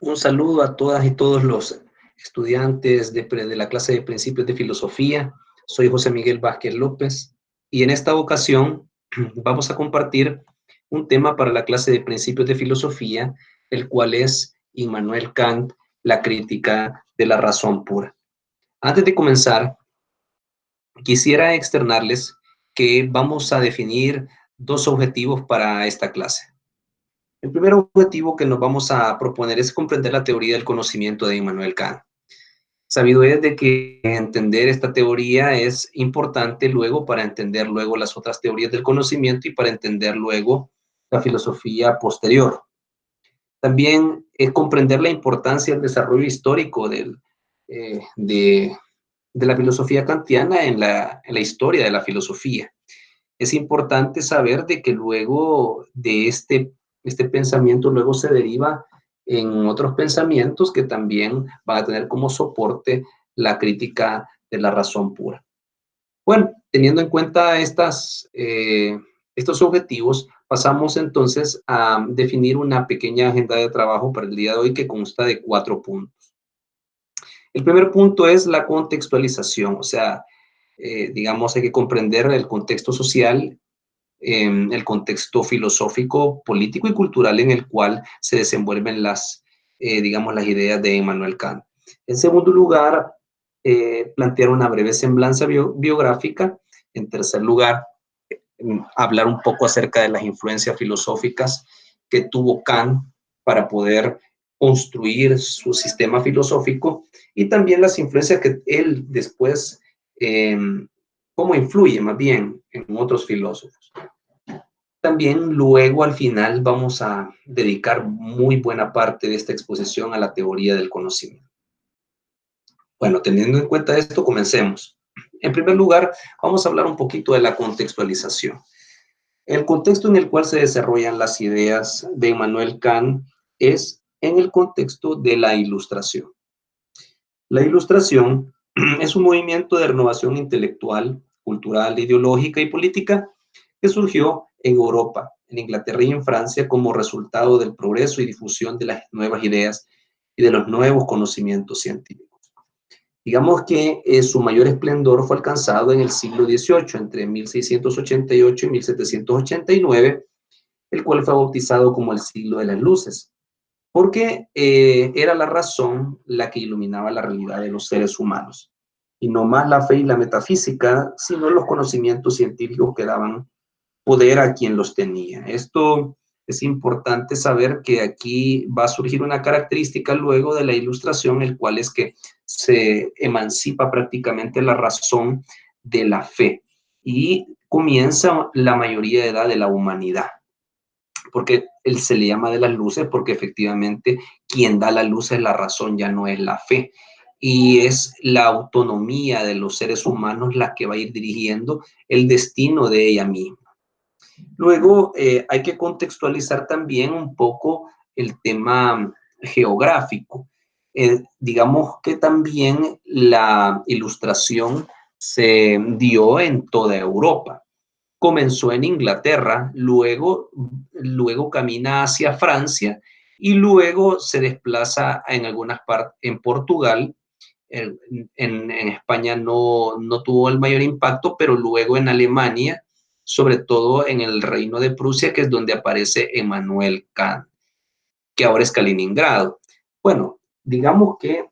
Un saludo a todas y todos los estudiantes de la clase de Principios de Filosofía. Soy José Miguel Vázquez López y en esta ocasión vamos a compartir un tema para la clase de Principios de Filosofía, el cual es Immanuel Kant, la crítica de la razón pura. Antes de comenzar, quisiera externarles que vamos a definir dos objetivos para esta clase. El primer objetivo que nos vamos a proponer es comprender la teoría del conocimiento de Immanuel Kant. Sabido es de que entender esta teoría es importante luego para entender luego las otras teorías del conocimiento y para entender luego la filosofía posterior. También es comprender la importancia del desarrollo histórico de la filosofía kantiana en la historia de la filosofía. Es importante saber de que luego de este pensamiento luego se deriva en otros pensamientos que también van a tener como soporte la crítica de la razón pura. Bueno, teniendo en cuenta estos objetivos, pasamos entonces a definir una pequeña agenda de trabajo para el día de hoy que consta de 4 puntos. El primer punto es la contextualización, o sea, digamos, hay que comprender el contexto social, el contexto filosófico, político y cultural en el cual se desenvuelven digamos, las ideas de Immanuel Kant. En segundo lugar, plantear una breve semblanza biográfica. En tercer lugar, hablar un poco acerca de las influencias filosóficas que tuvo Kant para poder construir su sistema filosófico y también las influencias que él después, cómo influye más bien en otros filósofos. También luego al final vamos a dedicar muy buena parte de esta exposición a la teoría del conocimiento. Bueno, teniendo en cuenta esto, comencemos. En primer lugar, vamos a hablar un poquito de la contextualización. El contexto en el cual se desarrollan las ideas de Immanuel Kant es en el contexto de la Ilustración. La Ilustración es un movimiento de renovación intelectual, cultural, ideológica y política que surgió en Europa, en Inglaterra y en Francia como resultado del progreso y difusión de las nuevas ideas y de los nuevos conocimientos científicos. Digamos que su mayor esplendor fue alcanzado en el siglo XVIII, entre 1688 y 1789, el cual fue bautizado como el siglo de las luces, porque era la razón la que iluminaba la realidad de los seres humanos, y no más la fe y la metafísica, sino los conocimientos científicos que daban poder a quien los tenía. Esto es importante saber que aquí va a surgir una característica luego de la Ilustración, el cual es que se emancipa prácticamente la razón de la fe y comienza la mayoría de edad de la humanidad. Porque él se le llama de las luces porque efectivamente quien da la luz es la razón, ya no es la fe. Y es la autonomía de los seres humanos la que va a ir dirigiendo el destino de ella misma. Luego hay que contextualizar también un poco el tema geográfico. Digamos que también la Ilustración se dio en toda Europa. Comenzó en Inglaterra, luego camina hacia Francia y luego se desplaza en algunas partes en Portugal. En España no tuvo el mayor impacto, pero luego en Alemania, sobre todo en el Reino de Prusia, que es donde aparece Immanuel Kant, que ahora es Kaliningrado. Bueno, digamos que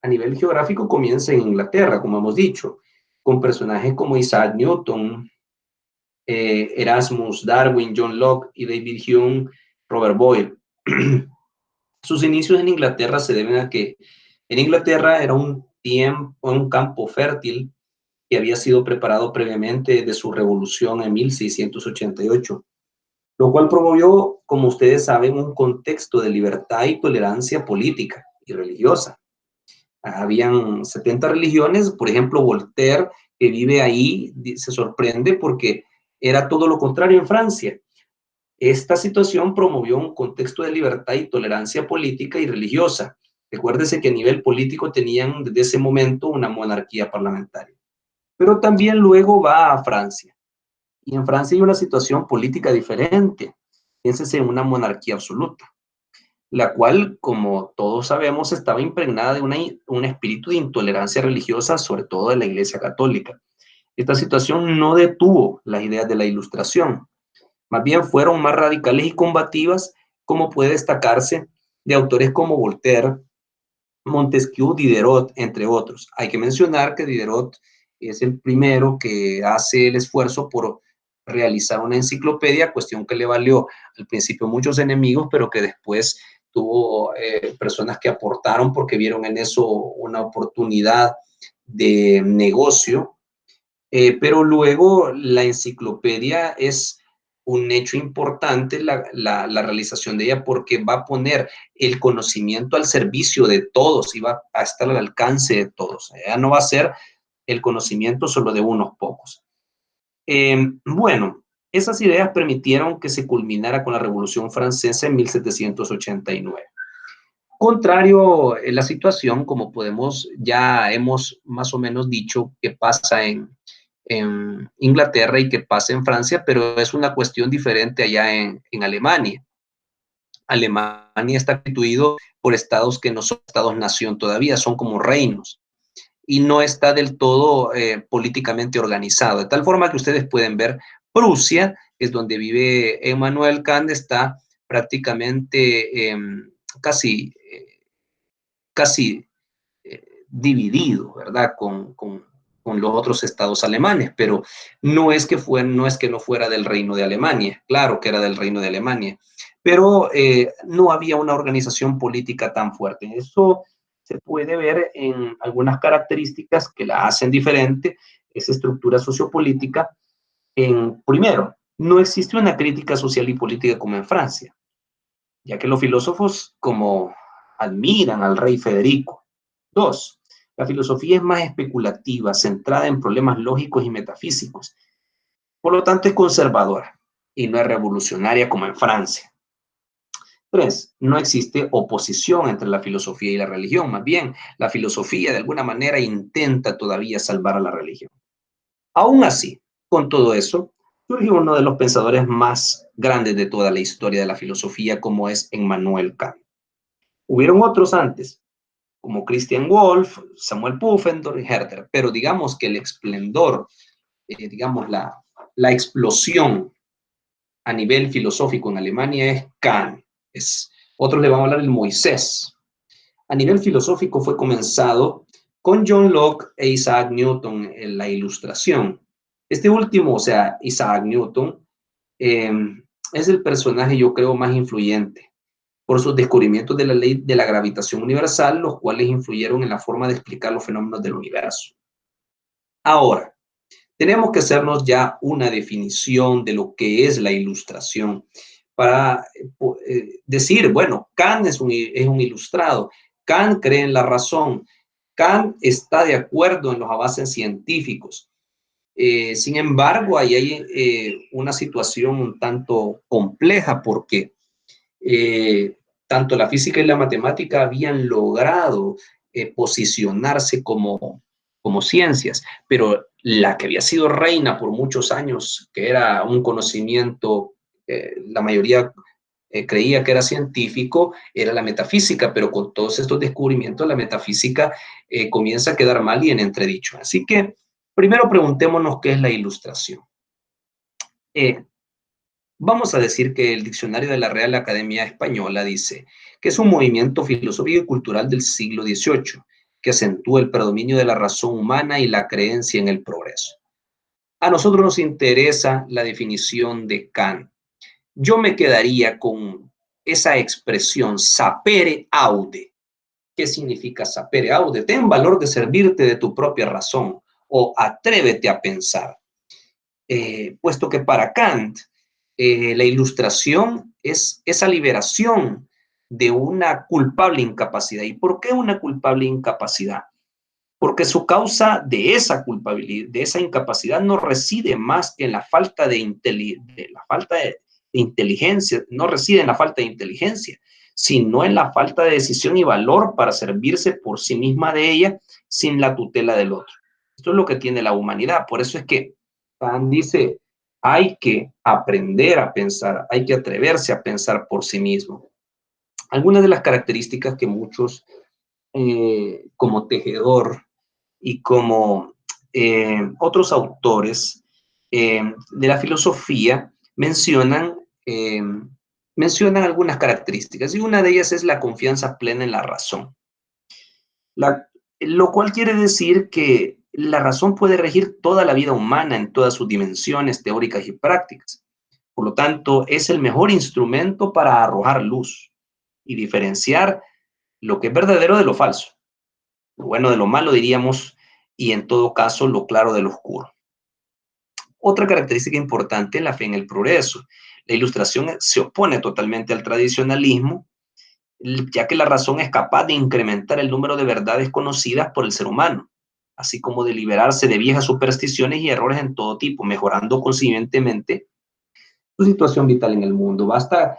a nivel geográfico comienza en Inglaterra, como hemos dicho, con personajes como Isaac Newton, Erasmus, Darwin, John Locke y David Hume, Robert Boyle. Sus inicios en Inglaterra se deben a que en Inglaterra era un campo fértil que había sido preparado previamente de su revolución en 1688, lo cual promovió, como ustedes saben, un contexto de libertad y tolerancia política y religiosa. Habían 70 religiones, por ejemplo, Voltaire, que vive ahí, se sorprende porque era todo lo contrario en Francia. Esta situación promovió un contexto de libertad y tolerancia política y religiosa. Recuérdese que a nivel político tenían desde ese momento una monarquía parlamentaria. Pero también luego va a Francia. Y en Francia hay una situación política diferente. Piénsese en una monarquía absoluta. la cual, como todos sabemos, estaba impregnada de un espíritu de intolerancia religiosa, sobre todo de la Iglesia Católica. Esta situación no detuvo las ideas de la Ilustración, más bien fueron más radicales y combativas, como puede destacarse de autores como Voltaire, Montesquieu, Diderot, entre otros. Hay que mencionar que Diderot es el primero que hace el esfuerzo por realizar una enciclopedia, cuestión que le valió al principio muchos enemigos, pero que después tuvo personas que aportaron porque vieron en eso una oportunidad de negocio. Pero luego la enciclopedia es un hecho importante, la realización de ella, porque va a poner el conocimiento al servicio de todos y va a estar al alcance de todos. Ya no va a ser el conocimiento solo de unos pocos. Bueno, esas ideas permitieron que se culminara con la Revolución Francesa en 1789. Contrario la situación, como ya hemos más o menos dicho que pasa en Inglaterra y que pasa en Francia, pero es una cuestión diferente allá en Alemania. Alemania está constituido por estados que no son estados-nación todavía, son como reinos y no está del todo políticamente organizado. De tal forma que ustedes pueden ver, Prusia, que es donde vive Emmanuel Kant, está prácticamente casi dividido, ¿verdad? Con los otros estados alemanes, pero no es que no fuera del reino de Alemania, claro que era del reino de Alemania, pero no había una organización política tan fuerte. Eso se puede ver en algunas características que la hacen diferente, esa estructura sociopolítica. Primero, no existe una crítica social y política como en Francia, ya que los filósofos como admiran al rey Federico. Dos, la filosofía es más especulativa, centrada en problemas lógicos y metafísicos. Por lo tanto, es conservadora y no es revolucionaria como en Francia. Tres, no existe oposición entre la filosofía y la religión. Más bien, la filosofía de alguna manera intenta todavía salvar a la religión. Aún así, con todo eso, surgió uno de los pensadores más grandes de toda la historia de la filosofía, como es Immanuel Kant. Hubieron otros antes, como Christian Wolff, Samuel Pufendorf y Herder, pero digamos que el esplendor, digamos la explosión a nivel filosófico en Alemania es Kant. Otros le van a hablar el Moisés. A nivel filosófico fue comenzado con John Locke e Isaac Newton en la Ilustración. Este último, o sea, Isaac Newton, es el personaje, yo creo, más influyente por sus descubrimientos de la ley de la gravitación universal, los cuales influyeron en la forma de explicar los fenómenos del universo. Ahora, tenemos que hacernos ya una definición de lo que es la ilustración para decir, bueno, Kant es un ilustrado, Kant cree en la razón, Kant está de acuerdo en los avances científicos. Sin embargo, ahí hay una situación un tanto compleja porque tanto la física y la matemática habían logrado posicionarse como ciencias, pero la que había sido reina por muchos años, que era un conocimiento, la mayoría creía que era científico, era la metafísica, pero con todos estos descubrimientos la metafísica comienza a quedar mal y en entredicho. Así que primero preguntémonos qué es la ilustración. Vamos a decir que el diccionario de la Real Academia Española dice que es un movimiento filosófico y cultural del siglo XVIII que acentúa el predominio de la razón humana y la creencia en el progreso. A nosotros nos interesa la definición de Kant. Yo me quedaría con esa expresión sapere aude. ¿Qué significa sapere aude? Ten valor de servirte de tu propia razón o atrévete a pensar. Puesto que para Kant la ilustración es esa liberación de una culpable incapacidad. ¿Y por qué una culpable incapacidad? Porque su causa de esa culpabilidad, de esa incapacidad, no reside más que en la falta de inteligencia, no reside en la falta de inteligencia, sino en la falta de decisión y valor para servirse por sí misma de ella sin la tutela del otro. Esto es lo que tiene la humanidad. Por eso es que Kant dice, hay que aprender a pensar, hay que atreverse a pensar por sí mismo. Algunas de las características que muchos, como Tejedor y como otros autores de la filosofía, eh, mencionan algunas características, y una de ellas es la confianza plena en la razón. Lo cual quiere decir que la razón puede regir toda la vida humana en todas sus dimensiones teóricas y prácticas. Por lo tanto, es el mejor instrumento para arrojar luz y diferenciar lo que es verdadero de lo falso, lo bueno de lo malo, diríamos, y en todo caso, lo claro de lo oscuro. Otra característica importante es la fe en el progreso. La Ilustración se opone totalmente al tradicionalismo, ya que la razón es capaz de incrementar el número de verdades conocidas por el ser humano, así como de liberarse de viejas supersticiones y errores en todo tipo, mejorando consiguientemente su situación vital en el mundo. Basta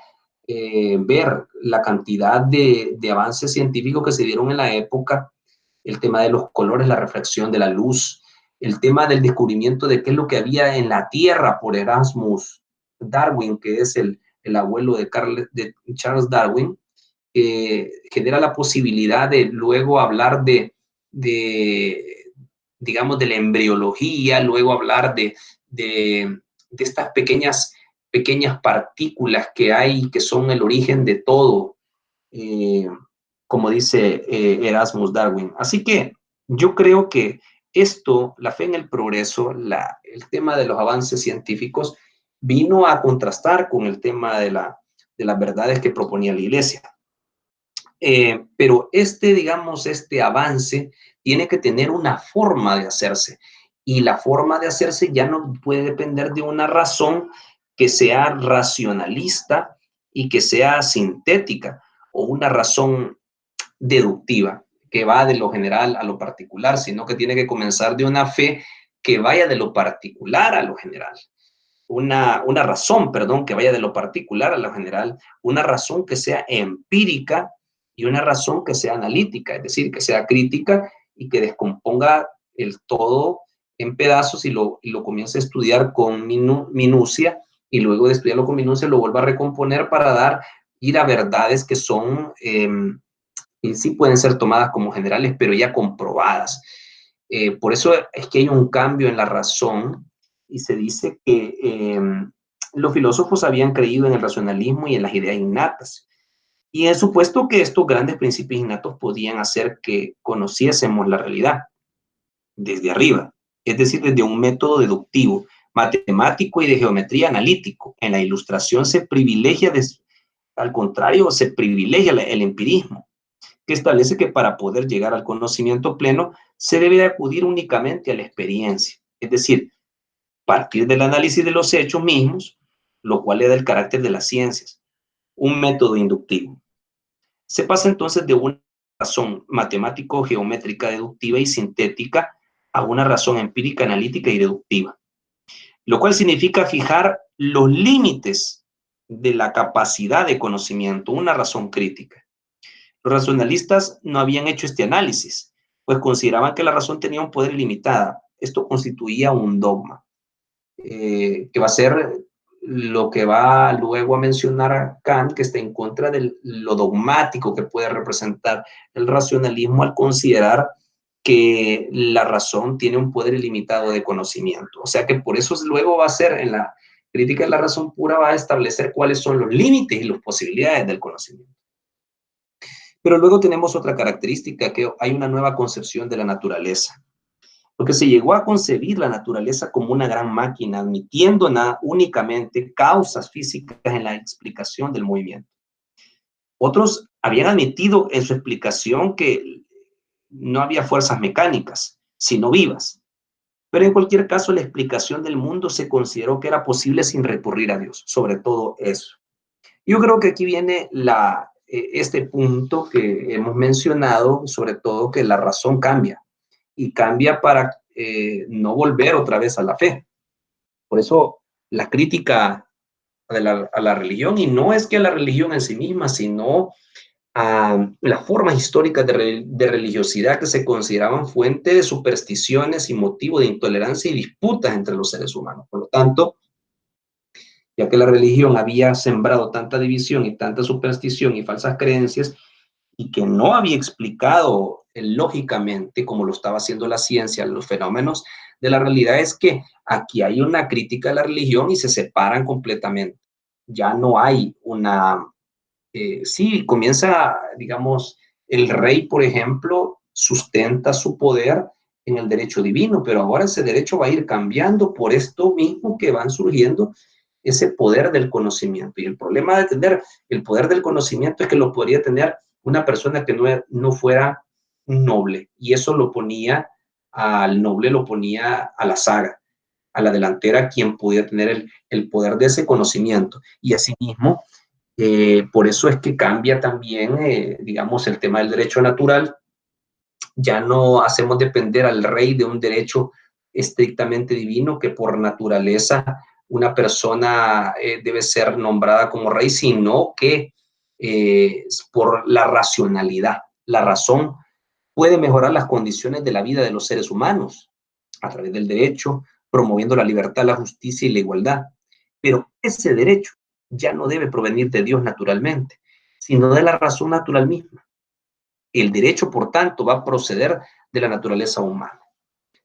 ver la cantidad de avances científicos que se dieron en la época, el tema de los colores, la refracción de la luz, el tema del descubrimiento de qué es lo que había en la Tierra por Erasmus Darwin, que es el abuelo de Charles Darwin, genera la posibilidad de luego hablar digamos, de la embriología, luego hablar de estas pequeñas partículas que hay, que son el origen de todo, eh, como dice Erasmus Darwin. Así que yo creo que esto, la fe en el progreso, el tema de los avances científicos, vino a contrastar con el tema de las verdades que proponía la Iglesia. Pero digamos, este avance tiene que tener una forma de hacerse, y la forma de hacerse ya no puede depender de una razón que sea racionalista y que sea sintética, o una razón deductiva que va de lo general a lo particular, sino que tiene que comenzar de una fe que vaya de lo particular a lo general. Una razón, perdón, que vaya de lo particular a lo general, una razón que sea empírica y una razón que sea analítica, es decir, que sea crítica y que descomponga el todo en pedazos y lo comience a estudiar con minucia, y luego de estudiarlo con minucia lo vuelva a recomponer para ir a verdades que son, y sí pueden ser tomadas como generales, pero ya comprobadas. Por eso es que hay un cambio en la razón, y se dice que los filósofos habían creído en el racionalismo y en las ideas innatas, y he supuesto que estos grandes principios innatos podían hacer que conociésemos la realidad desde arriba, es decir, desde un método deductivo, matemático y de geometría analítico. En la Ilustración se privilegia, al contrario, se privilegia el empirismo, que establece que para poder llegar al conocimiento pleno se debe acudir únicamente a la experiencia, es decir, partir del análisis de los hechos mismos, lo cual le da el carácter de las ciencias, un método inductivo. Se pasa entonces de una razón matemático, geométrica, deductiva y sintética a una razón empírica, analítica y deductiva, lo cual significa fijar los límites de la capacidad de conocimiento, una razón crítica. Los racionalistas no habían hecho este análisis, pues consideraban que la razón tenía un poder ilimitado. Esto constituía un dogma, que va a ser lo que va luego a mencionar Kant, que está en contra de lo dogmático que puede representar el racionalismo al considerar que la razón tiene un poder ilimitado de conocimiento. O sea que por eso luego va a ser, en la crítica de la razón pura, va a establecer cuáles son los límites y las posibilidades del conocimiento. Pero luego tenemos otra característica, que hay una nueva concepción de la naturaleza, porque se llegó a concebir la naturaleza como una gran máquina, admitiendo únicamente causas físicas en la explicación del movimiento. Otros habían admitido en su explicación que no había fuerzas mecánicas, sino vivas. Pero en cualquier caso, la explicación del mundo se consideró que era posible sin recurrir a Dios, sobre todo eso. Yo creo que aquí viene este punto que hemos mencionado, sobre todo que la razón cambia, y cambia para no volver otra vez a la fe. Por eso la crítica a la religión, y no es que a la religión en sí misma, sino a las formas históricas de religiosidad que se consideraban fuente de supersticiones y motivo de intolerancia y disputas entre los seres humanos. Por lo tanto, ya que la religión había sembrado tanta división y tanta superstición y falsas creencias, y que no había explicado lógicamente, como lo estaba haciendo la ciencia, los fenómenos de la realidad, es que aquí hay una crítica a la religión y se separan completamente. Ya no hay una... sí, comienza, digamos, el rey, por ejemplo, sustenta su poder en el derecho divino, pero ahora ese derecho va a ir cambiando por esto mismo que van surgiendo ese poder del conocimiento. Y el problema de tener el poder del conocimiento es que lo podría tener una persona que no fuera noble, y eso lo ponía al noble, lo ponía a la saga, a la delantera, quien podía tener el poder de ese conocimiento. Y asimismo, por eso es que cambia también, digamos, el tema del derecho natural. Ya no hacemos depender al rey de un derecho estrictamente divino, que por naturaleza una persona debe ser nombrada como rey, sino que por la racionalidad. La razón puede mejorar las condiciones de la vida de los seres humanos a través del derecho, promoviendo la libertad, la justicia y la igualdad. Pero ese derecho ya no debe provenir de Dios naturalmente, sino de la razón natural misma. El derecho, por tanto, va a proceder de la naturaleza humana.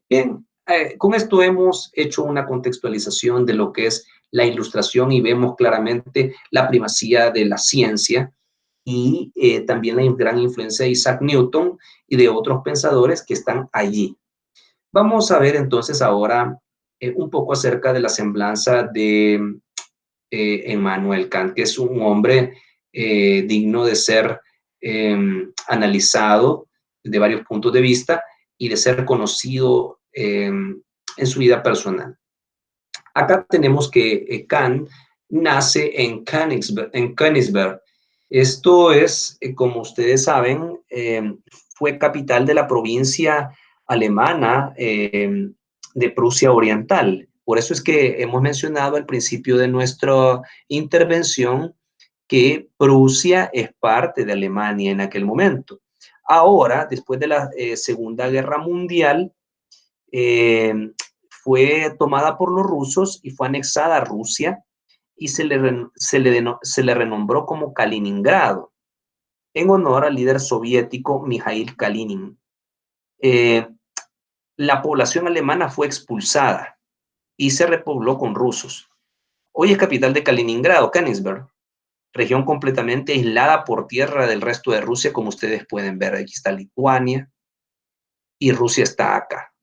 Bien, con esto hemos hecho una contextualización de lo que es la ilustración y vemos claramente la primacía de la ciencia y también la gran influencia de Isaac Newton y de otros pensadores que están allí. Vamos a ver entonces ahora un poco acerca de la semblanza de Immanuel Kant, que es un hombre digno de ser analizado de varios puntos de vista y de ser conocido en su vida personal. Acá tenemos que Kant nace en Königsberg. Esto es, como ustedes saben, fue capital de la provincia alemana de Prusia Oriental. Por eso es que hemos mencionado al principio de nuestra intervención que Prusia es parte de Alemania en aquel momento. Ahora, después de la Segunda Guerra Mundial, eh, fue tomada por los rusos y fue anexada a Rusia y se le renombró como Kaliningrado, en honor al líder soviético Mikhail Kalinin. Eh, la población alemana fue expulsada y se repobló con rusos. Hoy es capital de Kaliningrado, Königsberg, región completamente aislada por tierra del resto de Rusia, como ustedes pueden ver. Aquí está Lituania y Rusia está acá.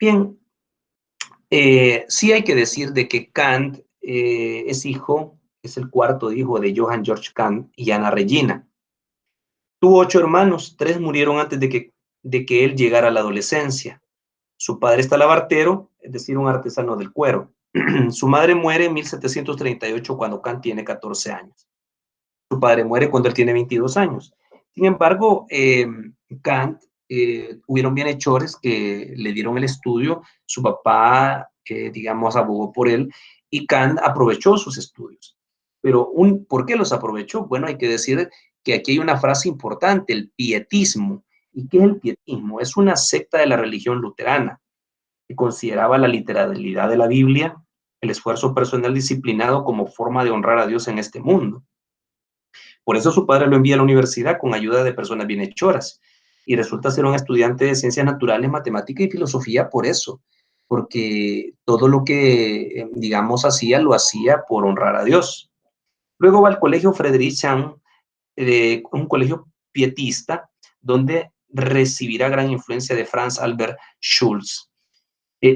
Bien, sí hay que decir de que Kant es el cuarto hijo de Johann Georg Kant y Anna Regina. Tuvo 8 hermanos, 3 murieron antes de que él llegara a la adolescencia. Su padre es talabartero, es decir, un artesano del cuero. Su madre muere en 1738 cuando Kant tiene 14 años. Su padre muere cuando él tiene 22 años. Sin embargo, Kant, hubieron bienhechores que le dieron el estudio, su papá, digamos, abogó por él, y Kant aprovechó sus estudios. Pero, ¿por qué los aprovechó? Bueno, hay que decir que aquí hay una frase importante, el pietismo. ¿Y qué es el pietismo? Es una secta de la religión luterana que consideraba la literalidad de la Biblia, el esfuerzo personal disciplinado como forma de honrar a Dios en este mundo. Por eso su padre lo envía a la universidad con ayuda de personas bienhechoras y resulta ser un estudiante de ciencias naturales, matemática y filosofía por eso, porque todo lo que, digamos, hacía, lo hacía por honrar a Dios. Luego va al colegio Friedrichshain, un colegio pietista, donde recibirá gran influencia de Franz Albert Schulz.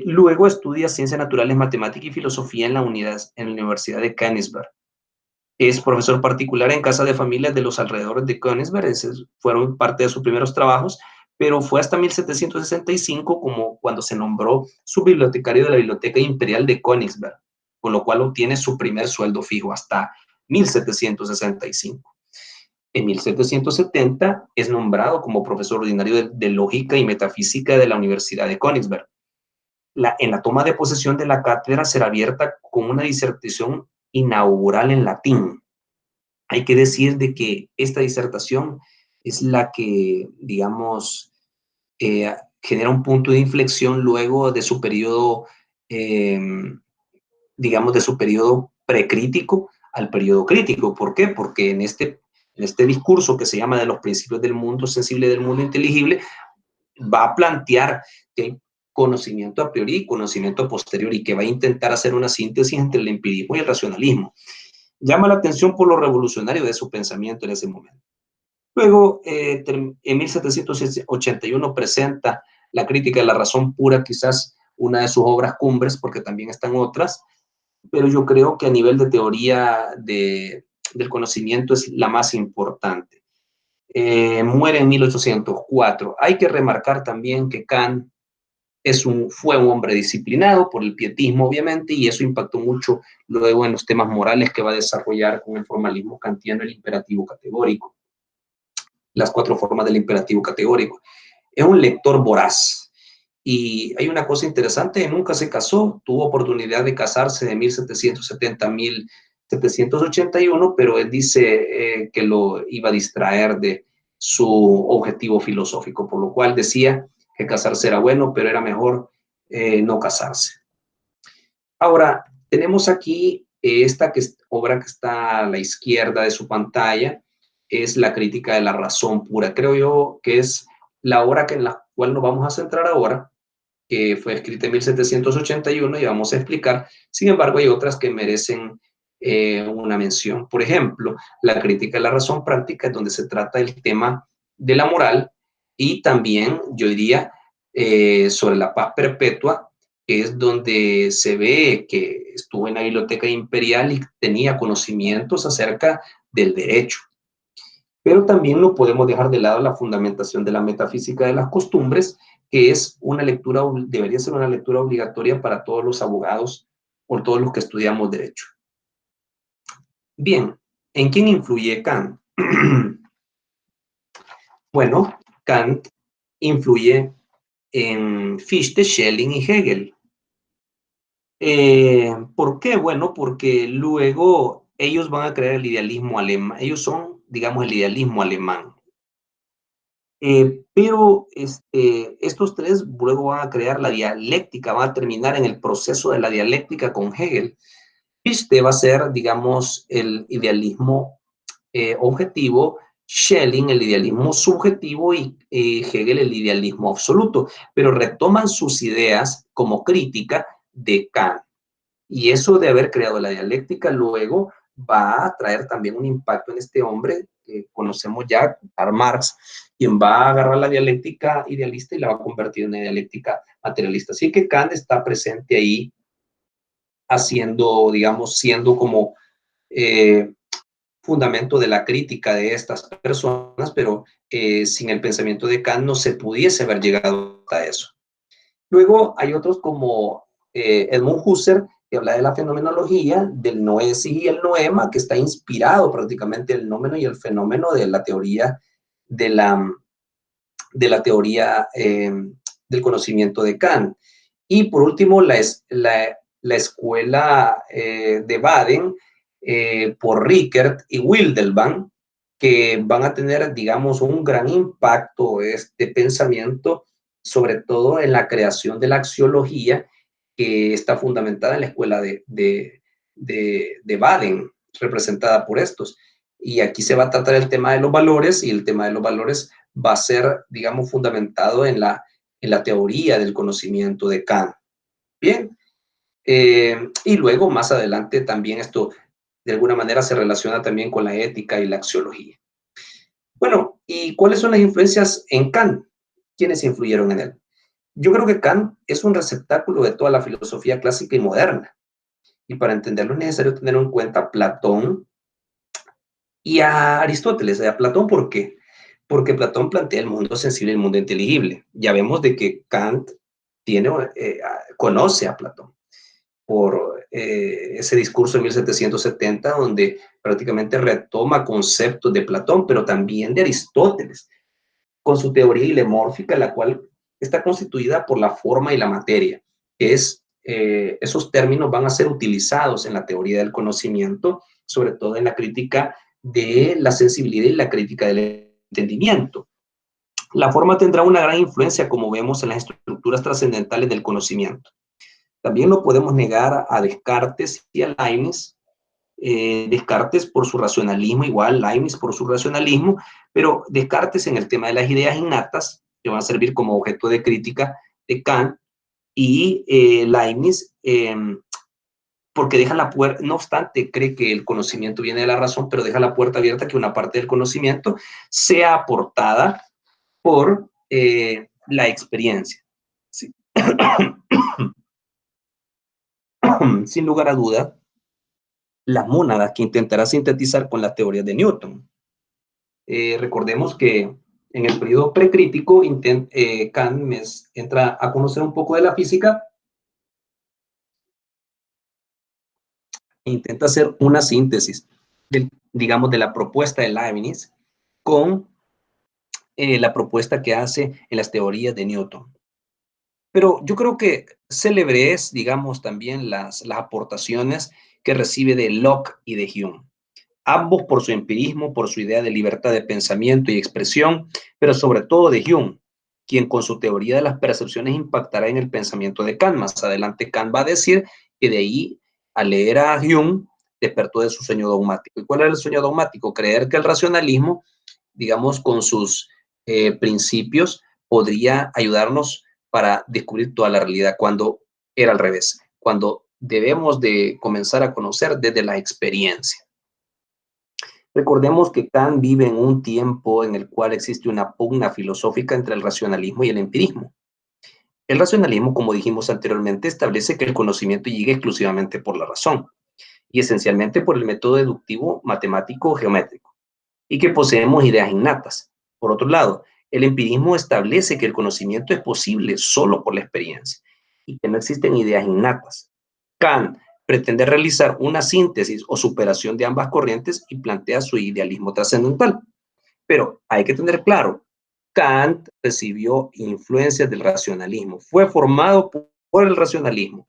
Luego estudia ciencias naturales, matemática y filosofía en la Universidad de Königsberg. Es profesor particular en casa de familias de los alrededores de Königsberg, esos fueron parte de sus primeros trabajos, pero fue hasta 1765 como cuando se nombró subbibliotecario de la Biblioteca Imperial de Königsberg, con lo cual obtiene su primer sueldo fijo hasta 1765. En 1770 es nombrado como profesor ordinario de lógica y metafísica de la Universidad de Königsberg. En la toma de posesión de la cátedra será abierta con una disertación inaugural en latín. Hay que decir de que esta disertación es la que, digamos, genera un punto de inflexión luego de su periodo, digamos, de su periodo precrítico al periodo crítico. ¿Por qué? Porque en este discurso que se llama de los principios del mundo sensible, del mundo inteligible, va a plantear que hay conocimiento a priori y conocimiento a posteriori, que va a intentar hacer una síntesis entre el empirismo y el racionalismo. Llama la atención por lo revolucionario de su pensamiento en ese momento. Luego, en 1781 presenta La crítica de la razón pura, quizás una de sus obras cumbres, porque también están otras, pero yo creo que a nivel de teoría del conocimiento es la más importante. Muere en 1804. Hay que remarcar también que Kant fue un hombre disciplinado por el pietismo, obviamente, y eso impactó mucho luego en los temas morales que va a desarrollar con el formalismo kantiano, el imperativo categórico, las 4 formas del imperativo categórico. Es un lector voraz. Y hay una cosa interesante, nunca se casó, tuvo oportunidad de casarse de 1770 a 1781, pero él dice que lo iba a distraer de su objetivo filosófico, por lo cual decía que casarse era bueno, pero era mejor no casarse. Ahora, tenemos aquí esta obra que está a la izquierda de su pantalla, es La crítica de la razón pura. Creo yo que es la obra en la cual nos vamos a centrar ahora, que fue escrita en 1781 y vamos a explicar. Sin embargo, hay otras que merecen una mención. Por ejemplo, La crítica de la razón práctica, donde se trata el tema de la moral, y también, yo diría, sobre la paz perpetua, que es donde se ve que estuvo en la Biblioteca Imperial y tenía conocimientos acerca del derecho. Pero también no podemos dejar de lado la fundamentación de la metafísica de las costumbres, que es una lectura, debería ser una lectura obligatoria para todos los abogados o todos los que estudiamos derecho. Bien, ¿en quién influye Kant? Bueno, Kant influye en Fichte, Schelling y Hegel. ¿Por qué? Bueno, porque luego ellos van a crear el idealismo alemán. Ellos son, digamos, el idealismo alemán. Pero estos tres luego van a crear la dialéctica, van a terminar en el proceso de la dialéctica con Hegel. Fichte va a ser, digamos, el idealismo objetivo, Schelling el idealismo subjetivo y Hegel el idealismo absoluto, pero retoman sus ideas como crítica de Kant. Y eso de haber creado la dialéctica luego va a traer también un impacto en este hombre que conocemos ya, Karl Marx, quien va a agarrar la dialéctica idealista y la va a convertir en una dialéctica materialista. Así que Kant está presente ahí haciendo, digamos, siendo como fundamento de la crítica de estas personas, pero sin el pensamiento de Kant no se pudiese haber llegado hasta eso. Luego hay otros como Edmund Husserl, que habla de la fenomenología, del noesis y el noema, que está inspirado prácticamente el nómeno y el fenómeno de la teoría teoría del conocimiento de Kant. Y por último, la escuela de Baden por Rickert y Wildelban, que van a tener, digamos, un gran impacto este pensamiento, sobre todo en la creación de la axiología, que está fundamentada en la escuela de Baden, representada por estos. Y aquí se va a tratar el tema de los valores, y el tema de los valores va a ser, digamos, fundamentado en la teoría del conocimiento de Kant. Bien, y luego más adelante también esto de alguna manera se relaciona también con la ética y la axiología. Bueno, ¿y cuáles son las influencias en Kant? ¿Quiénes influyeron en él? Yo creo que Kant es un receptáculo de toda la filosofía clásica y moderna. Y para entenderlo es necesario tener en cuenta a Platón y a Aristóteles. A Platón, ¿por qué? Porque Platón plantea el mundo sensible y el mundo inteligible. Ya vemos de que Kant conoce a Platón por ese discurso de 1770, donde prácticamente retoma conceptos de Platón, pero también de Aristóteles, con su teoría hilemórfica, la cual está constituida por la forma y la materia, que es, esos términos van a ser utilizados en la teoría del conocimiento, sobre todo en la crítica de la sensibilidad y la crítica del entendimiento. La forma tendrá una gran influencia, como vemos, en las estructuras trascendentales del conocimiento. También no podemos negar a Descartes y a Leibniz, Descartes por su racionalismo, igual Leibniz por su racionalismo, pero Descartes en el tema de las ideas innatas, que van a servir como objeto de crítica de Kant, y Leibniz, porque deja la puerta, no obstante, cree que el conocimiento viene de la razón, pero deja la puerta abierta que una parte del conocimiento sea aportada por la experiencia. Sí. Sin lugar a duda, las mónadas que intentará sintetizar con las teorías de Newton. Recordemos que en el periodo precrítico, Kant entra a conocer un poco de la física e intenta hacer una síntesis, digamos, de la propuesta de Leibniz con la propuesta que hace en las teorías de Newton. Pero yo creo que célebre es, digamos, también las aportaciones que recibe de Locke y de Hume. Ambos por su empirismo, por su idea de libertad de pensamiento y expresión, pero sobre todo de Hume, quien con su teoría de las percepciones impactará en el pensamiento de Kant. Más adelante Kant va a decir que de ahí, al leer a Hume, despertó de su sueño dogmático. ¿Y cuál era el sueño dogmático? Creer que el racionalismo, digamos, con sus principios, podría ayudarnos para descubrir toda la realidad, cuando era al revés, cuando debemos de comenzar a conocer desde la experiencia. Recordemos que Kant vive en un tiempo en el cual existe una pugna filosófica entre el racionalismo y el empirismo. El racionalismo, como dijimos anteriormente, establece que el conocimiento llega exclusivamente por la razón y esencialmente por el método deductivo matemático geométrico, y que poseemos ideas innatas. Por otro lado, el empirismo establece que el conocimiento es posible solo por la experiencia y que no existen ideas innatas. Kant pretende realizar una síntesis o superación de ambas corrientes y plantea su idealismo trascendental. Pero hay que tener claro, Kant recibió influencias del racionalismo, fue formado por el racionalismo,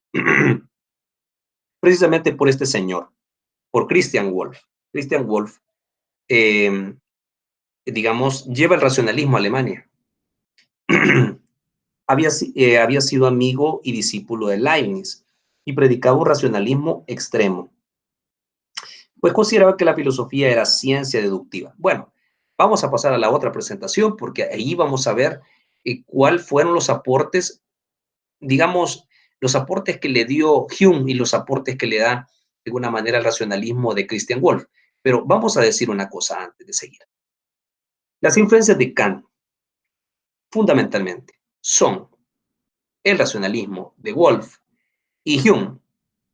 precisamente por este señor, por Christian Wolff. Christian Wolff, digamos, lleva el racionalismo a Alemania. había sido amigo y discípulo de Leibniz y predicaba un racionalismo extremo, pues consideraba que la filosofía era ciencia deductiva. Bueno, vamos a pasar a la otra presentación porque ahí vamos a ver cuáles fueron los aportes, digamos, los aportes que le dio Hume y los aportes que le da de alguna manera el racionalismo de Christian Wolff. Pero vamos a decir una cosa antes de seguir. Las influencias de Kant, fundamentalmente, son el racionalismo de Wolff y Hume,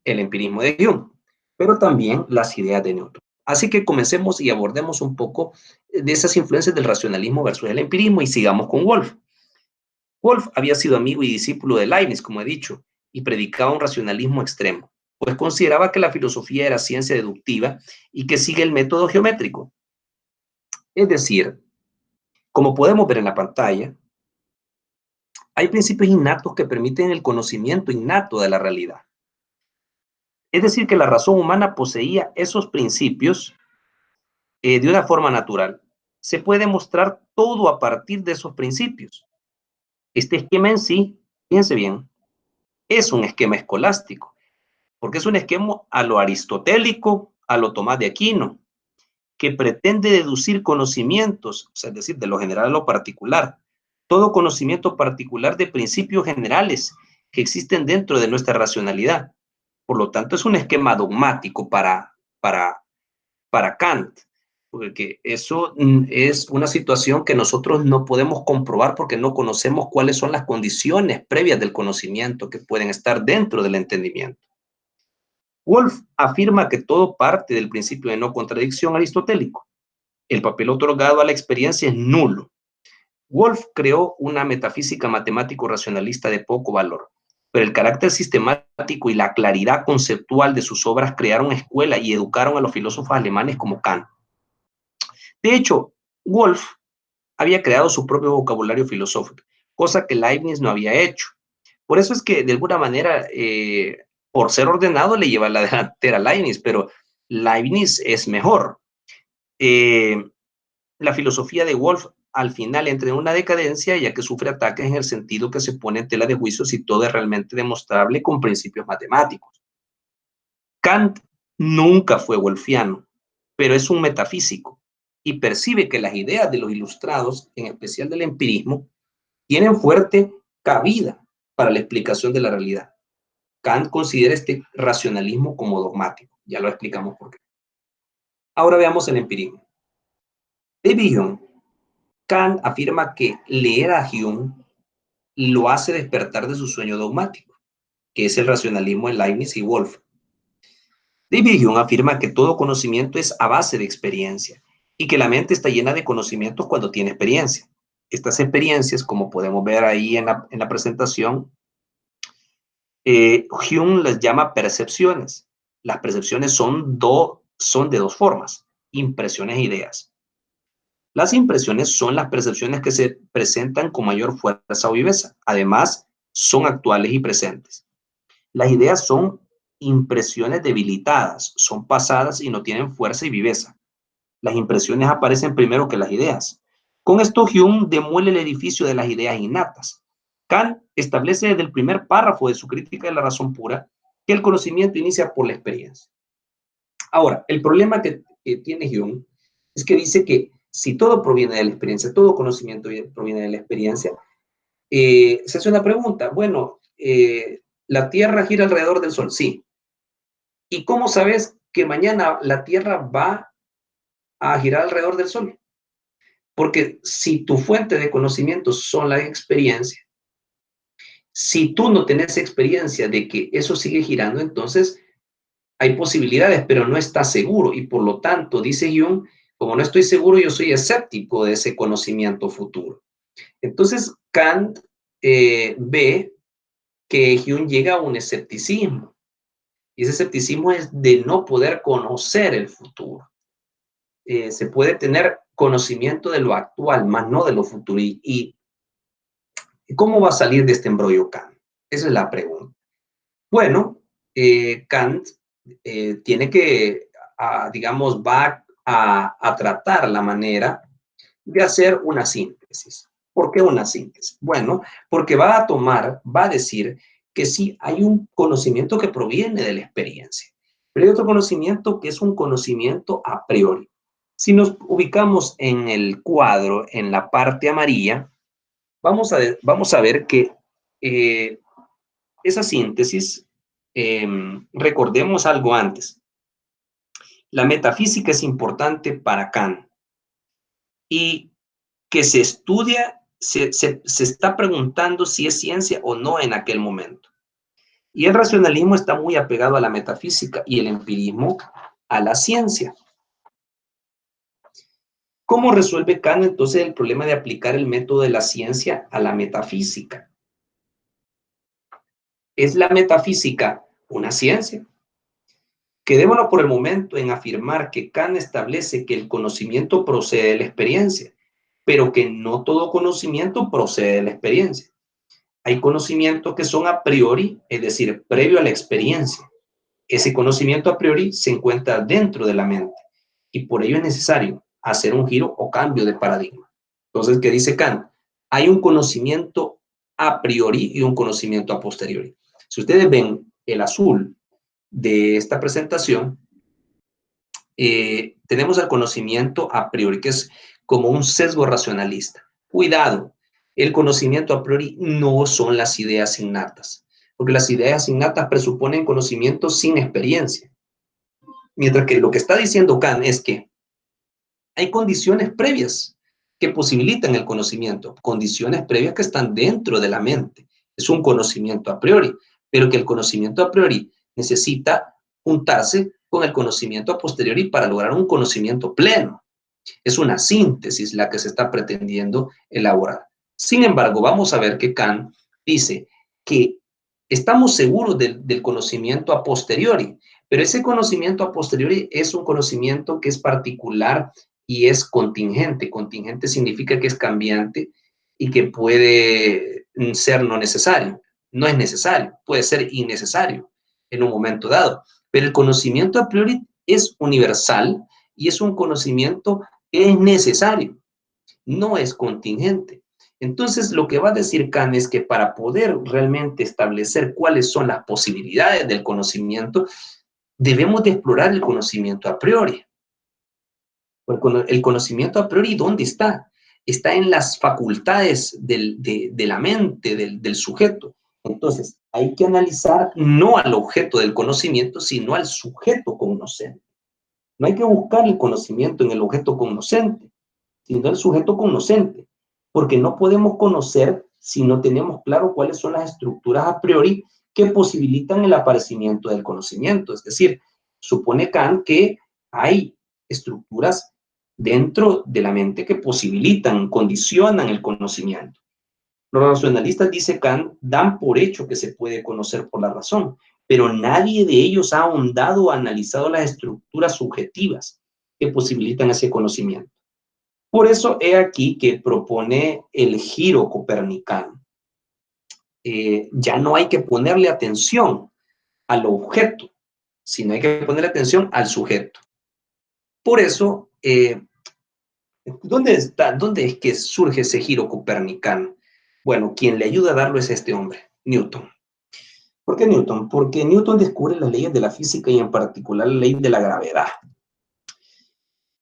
el empirismo de Hume, pero también las ideas de Newton. Así que comencemos y abordemos un poco de esas influencias del racionalismo versus el empirismo y sigamos con Wolff. Wolff había sido amigo y discípulo de Leibniz, como he dicho, y predicaba un racionalismo extremo, pues consideraba que la filosofía era ciencia deductiva y que sigue el método geométrico. Es decir, como podemos ver en la pantalla, hay principios innatos que permiten el conocimiento innato de la realidad. Es decir, que la razón humana poseía esos principios de una forma natural. Se puede mostrar todo a partir de esos principios. Este esquema en sí, fíjense bien, es un esquema escolástico, porque es un esquema a lo aristotélico, a lo Tomás de Aquino, que pretende deducir conocimientos, o sea, es decir, de lo general a lo particular, todo conocimiento particular de principios generales que existen dentro de nuestra racionalidad. Por lo tanto, es un esquema dogmático para Kant, porque eso es una situación que nosotros no podemos comprobar porque no conocemos cuáles son las condiciones previas del conocimiento que pueden estar dentro del entendimiento. Wolff afirma que todo parte del principio de no contradicción aristotélico. El papel otorgado a la experiencia es nulo. Wolff creó una metafísica matemático-racionalista de poco valor, pero el carácter sistemático y la claridad conceptual de sus obras crearon escuela y educaron a los filósofos alemanes como Kant. De hecho, Wolff había creado su propio vocabulario filosófico, cosa que Leibniz no había hecho. Por eso es que, de alguna manera, por ser ordenado, le lleva la delantera a Leibniz, pero Leibniz es mejor. La filosofía de Wolff al final entra en una decadencia, ya que sufre ataques en el sentido que se pone en tela de juicio si todo es realmente demostrable con principios matemáticos. Kant nunca fue wolfiano, pero es un metafísico y percibe que las ideas de los ilustrados, en especial del empirismo, tienen fuerte cabida para la explicación de la realidad. Kant considera este racionalismo como dogmático. Ya lo explicamos por qué. Ahora veamos el empirismo. David Hume. Kant afirma que leer a Hume lo hace despertar de su sueño dogmático, que es el racionalismo de Leibniz y Wolff. David Hume afirma que todo conocimiento es a base de experiencia y que la mente está llena de conocimientos cuando tiene experiencia. Estas experiencias, como podemos ver ahí en la presentación, Hume les llama percepciones. Las percepciones son de dos formas, impresiones e ideas. Las impresiones son las percepciones que se presentan con mayor fuerza o viveza. Además, son actuales y presentes. Las ideas son impresiones debilitadas, son pasadas y no tienen fuerza y viveza. Las impresiones aparecen primero que las ideas. Con esto, Hume demuele el edificio de las ideas innatas. Kant establece desde el primer párrafo de su crítica de la razón pura que el conocimiento inicia por la experiencia. Ahora, el problema que tiene Hume es que dice que si todo proviene de la experiencia, todo conocimiento proviene de la experiencia, se hace una pregunta, bueno, ¿la Tierra gira alrededor del Sol? Sí. ¿Y cómo sabes que mañana la Tierra va a girar alrededor del Sol? Porque si tu fuente de conocimiento son la experiencia, si tú no tenés experiencia de que eso sigue girando, entonces hay posibilidades, pero no estás seguro. Y por lo tanto, dice Hume, como no estoy seguro, yo soy escéptico de ese conocimiento futuro. Entonces, Kant ve que Hume llega a un escepticismo. Y ese escepticismo es de no poder conocer el futuro. Se puede tener conocimiento de lo actual, más no de lo futuro. ¿Y cómo va a salir de este embrollo Kant? Esa es la pregunta. Bueno, Kant tiene que, digamos, va a tratar la manera de hacer una síntesis. ¿Por qué una síntesis? Bueno, porque va a decir que sí hay un conocimiento que proviene de la experiencia, pero hay otro conocimiento que es un conocimiento a priori. Si nos ubicamos en el cuadro, en la parte amarilla, vamos a ver que esa síntesis, recordemos algo antes. La metafísica es importante para Kant y que se estudia, se está preguntando si es ciencia o no en aquel momento. Y el racionalismo está muy apegado a la metafísica y el empirismo a la ciencia. ¿Cómo resuelve Kant entonces el problema de aplicar el método de la ciencia a la metafísica? ¿Es la metafísica una ciencia? Quedémonos por el momento en afirmar que Kant establece que el conocimiento procede de la experiencia, pero que no todo conocimiento procede de la experiencia. Hay conocimientos que son a priori, es decir, previo a la experiencia. Ese conocimiento a priori se encuentra dentro de la mente y por ello es necesario hacer un giro o cambio de paradigma. Entonces, ¿qué dice Kant? Hay un conocimiento a priori y un conocimiento a posteriori. Si ustedes ven el azul de esta presentación, tenemos el conocimiento a priori, que es como un sesgo racionalista. Cuidado, el conocimiento a priori no son las ideas innatas, porque las ideas innatas presuponen conocimiento sin experiencia. Mientras que lo que está diciendo Kant es que hay condiciones previas que posibilitan el conocimiento, condiciones previas que están dentro de la mente. Es un conocimiento a priori, pero que el conocimiento a priori necesita juntarse con el conocimiento a posteriori para lograr un conocimiento pleno. Es una síntesis la que se está pretendiendo elaborar. Sin embargo, vamos a ver que Kant dice que estamos seguros del conocimiento a posteriori, pero ese conocimiento a posteriori es un conocimiento que es particular y es contingente. Contingente significa que es cambiante y que puede ser no necesario. No es necesario, puede ser innecesario en un momento dado. Pero el conocimiento a priori es universal y es un conocimiento que es necesario, no es contingente. Entonces, lo que va a decir Kant es que para poder realmente establecer cuáles son las posibilidades del conocimiento, debemos de explorar el conocimiento a priori. El conocimiento a priori, ¿dónde está? Está en las facultades de la mente del sujeto. Entonces, hay que analizar no al objeto del conocimiento, sino al sujeto cognoscente. No hay que buscar el conocimiento en el objeto cognoscente, sino el sujeto cognoscente, porque no podemos conocer si no tenemos claro cuáles son las estructuras a priori que posibilitan el aparecimiento del conocimiento. Es decir, supone Kant que hay estructuras dentro de la mente que posibilitan, condicionan el conocimiento. Los racionalistas, dice Kant, dan por hecho que se puede conocer por la razón, pero nadie de ellos ha ahondado o analizado las estructuras subjetivas que posibilitan ese conocimiento. Por eso he aquí que propone el giro copernicano. Ya no hay que ponerle atención al objeto, sino hay que ponerle atención al sujeto. Por eso, ¿dónde es que surge ese giro copernicano? Bueno, quien le ayuda a darlo es este hombre, Newton. ¿Por qué Newton? Porque Newton descubre las leyes de la física y en particular la ley de la gravedad.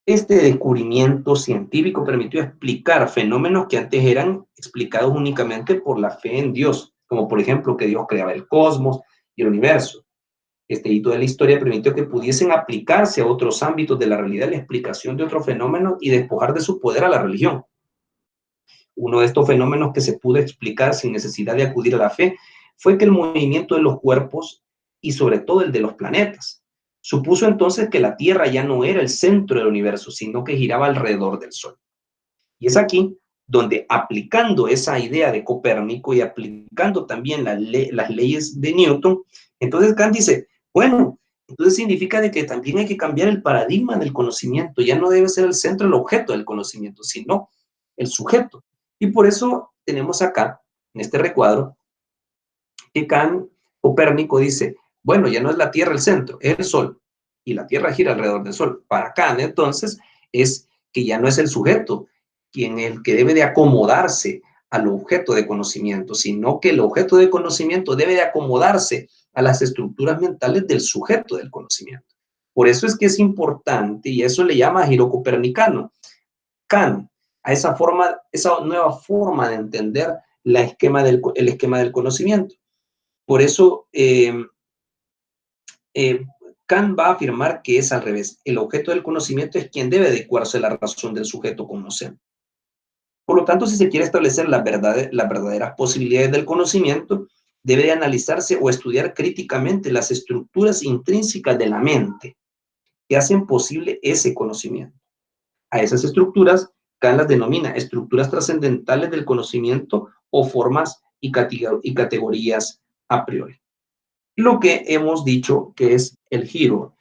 Este descubrimiento científico permitió explicar fenómenos que antes eran explicados únicamente por la fe en Dios, como por ejemplo que Dios creaba el cosmos y el universo. Este hito de la historia permitió que pudiesen aplicarse a otros ámbitos de la realidad la explicación de otros fenómenos y despojar de su poder a la religión. Uno de estos fenómenos que se pudo explicar sin necesidad de acudir a la fe fue que el movimiento de los cuerpos y sobre todo el de los planetas supuso entonces que la Tierra ya no era el centro del universo, sino que giraba alrededor del Sol. Y es aquí donde, aplicando esa idea de Copérnico y aplicando también las leyes de Newton, entonces Kant dice, bueno, entonces significa de que también hay que cambiar el paradigma del conocimiento, ya no debe ser el centro el objeto del conocimiento, sino el sujeto. Y por eso tenemos acá, en este recuadro, que Kant, Copérnico dice, bueno, ya no es la Tierra el centro, es el Sol, y la Tierra gira alrededor del Sol. Para Kant, entonces, es que ya no es el sujeto quien el que debe de acomodarse al objeto de conocimiento, sino que el objeto de conocimiento debe de acomodarse a las estructuras mentales del sujeto del conocimiento. Por eso es que es importante, y eso le llama giro copernicano, Kant, a esa nueva forma de entender el esquema del conocimiento. Por eso, Kant va a afirmar que es al revés. El objeto del conocimiento es quien debe adecuarse a la razón del sujeto conocente. Por lo tanto, si se quiere establecer las verdaderas posibilidades del conocimiento, debe de analizarse o estudiar críticamente las estructuras intrínsecas de la mente que hacen posible ese conocimiento. A esas estructuras, Kant las denomina estructuras trascendentales del conocimiento o formas y categorías a priori. Lo que hemos dicho que es el giro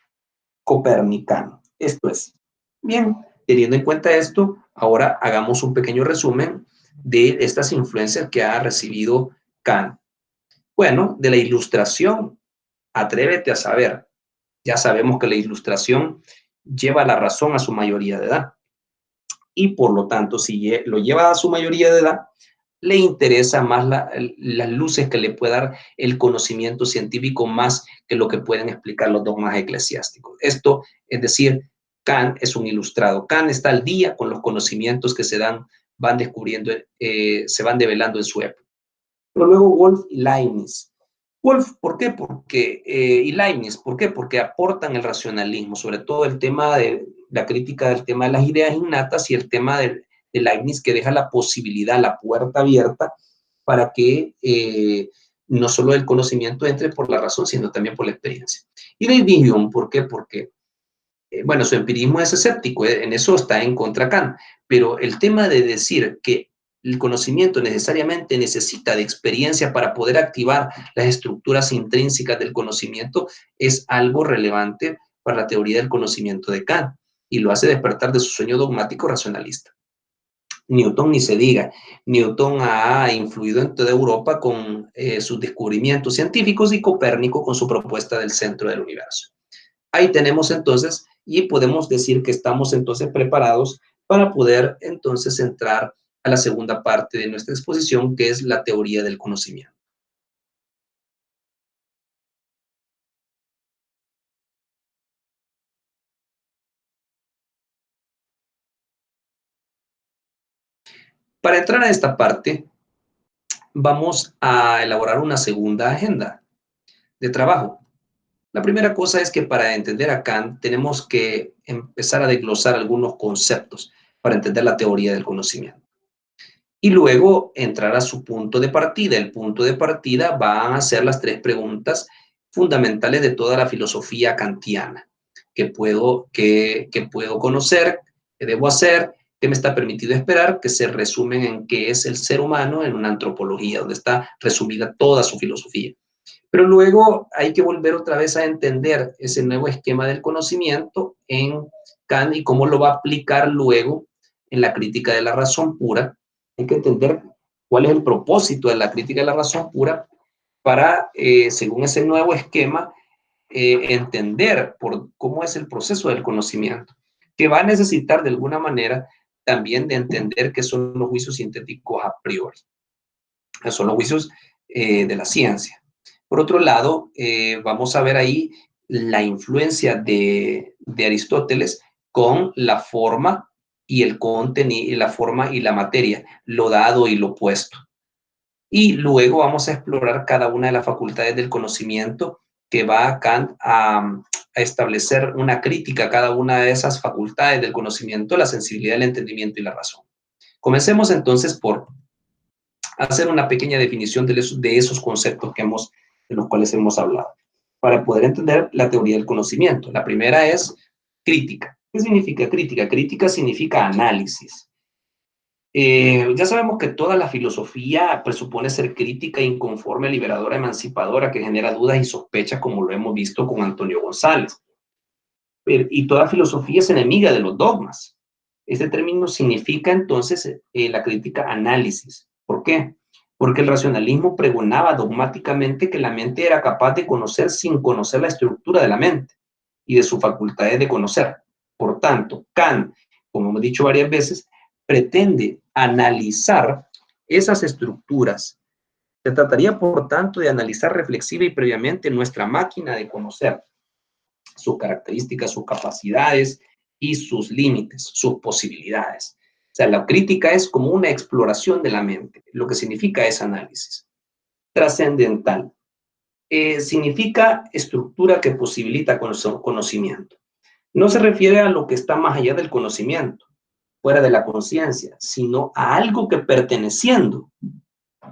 copernicano. Esto es, bien, teniendo en cuenta esto, ahora hagamos un pequeño resumen de estas influencias que ha recibido Kant. Bueno, de la ilustración, atrévete a saber. Ya sabemos que la ilustración lleva la razón a su mayoría de edad. Y por lo tanto, si lo lleva a su mayoría de edad, le interesa más las luces que le puede dar el conocimiento científico más que lo que pueden explicar los dogmas eclesiásticos. Esto, es decir, Kant es un ilustrado. Kant está al día con los conocimientos que se van descubriendo, se van develando en su época. Pero luego Wolff y Leibniz. Wolff, ¿por qué? Y Leibniz, ¿por qué? Porque aportan el racionalismo, sobre todo el tema de la crítica del tema de las ideas innatas y el tema de Leibniz que deja la posibilidad, la puerta abierta para que no solo el conocimiento entre por la razón, sino también por la experiencia. Y David Hume, ¿por qué? Porque, bueno, su empirismo es escéptico, en eso está en contra Kant, pero el tema de decir que el conocimiento necesariamente necesita de experiencia para poder activar las estructuras intrínsecas del conocimiento es algo relevante para la teoría del conocimiento de Kant y lo hace despertar de su sueño dogmático racionalista. Newton ni se diga. Newton ha influido en toda Europa con sus descubrimientos científicos y Copérnico con su propuesta del centro del universo. Ahí tenemos entonces, y podemos decir que estamos entonces preparados para poder entonces entrar a la segunda parte de nuestra exposición, que es la teoría del conocimiento. Para entrar a esta parte, vamos a elaborar una segunda agenda de trabajo. La primera cosa es que para entender a Kant tenemos que empezar a desglosar algunos conceptos para entender la teoría del conocimiento. Y luego entrar a su punto de partida. El punto de partida va a ser las 3 preguntas fundamentales de toda la filosofía kantiana. ¿Qué puedo conocer? ¿Qué debo hacer? ¿Qué me está permitido esperar? Que se resumen en qué es el ser humano en una antropología, donde está resumida toda su filosofía. Pero luego hay que volver otra vez a entender ese nuevo esquema del conocimiento en Kant y cómo lo va a aplicar luego en la crítica de la razón pura. Hay que entender cuál es el propósito de la crítica de la razón pura para, según ese nuevo esquema, entender cómo es el proceso del conocimiento, que va a necesitar de alguna manera también de entender qué son los juicios sintéticos a priori. Son los juicios de la ciencia. Por otro lado, vamos a ver ahí la influencia de Aristóteles con la forma y el contenido, la forma y la materia, lo dado y lo puesto. Y luego vamos a explorar cada una de las facultades del conocimiento que va Kant a establecer una crítica a cada una de esas facultades del conocimiento, la sensibilidad, el entendimiento y la razón. Comencemos entonces por hacer una pequeña definición de esos conceptos de los cuales hemos hablado, para poder entender la teoría del conocimiento. La primera es crítica. ¿Qué significa crítica? Crítica significa análisis. Ya sabemos que toda la filosofía presupone ser crítica, inconforme, liberadora, emancipadora, que genera dudas y sospechas, como lo hemos visto con Antonio González. Y toda filosofía es enemiga de los dogmas. Este término significa entonces la crítica análisis. ¿Por qué? Porque el racionalismo pregonaba dogmáticamente que la mente era capaz de conocer sin conocer la estructura de la mente y de sus facultades de conocer. Por tanto, Kant, como hemos dicho varias veces, pretende analizar esas estructuras. Se trataría, por tanto, de analizar reflexiva y previamente nuestra máquina de conocer, sus características, sus capacidades y sus límites, sus posibilidades. O sea, la crítica es como una exploración de la mente, lo que significa es análisis. Trascendental. Significa estructura que posibilita conocimiento. No se refiere a lo que está más allá del conocimiento, fuera de la conciencia, sino a algo que perteneciendo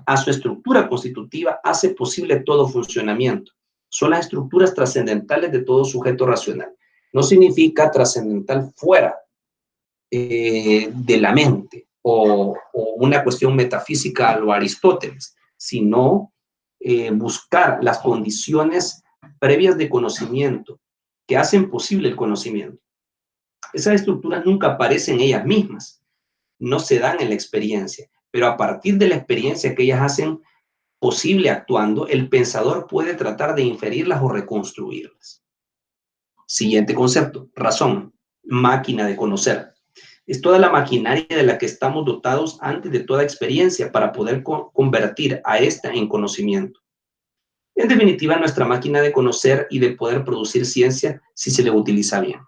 a su estructura constitutiva hace posible todo funcionamiento. Son las estructuras trascendentales de todo sujeto racional. No significa trascendental fuera de la mente o una cuestión metafísica a lo Aristóteles, sino buscar las condiciones previas de conocimiento que hacen posible el conocimiento. Esas estructuras nunca aparecen ellas mismas, no se dan en la experiencia, pero a partir de la experiencia que ellas hacen posible actuando, el pensador puede tratar de inferirlas o reconstruirlas. Siguiente concepto, razón, máquina de conocer. Es toda la maquinaria de la que estamos dotados antes de toda experiencia para poder convertir a esta en conocimiento. En definitiva, nuestra máquina de conocer y de poder producir ciencia si se le utiliza bien.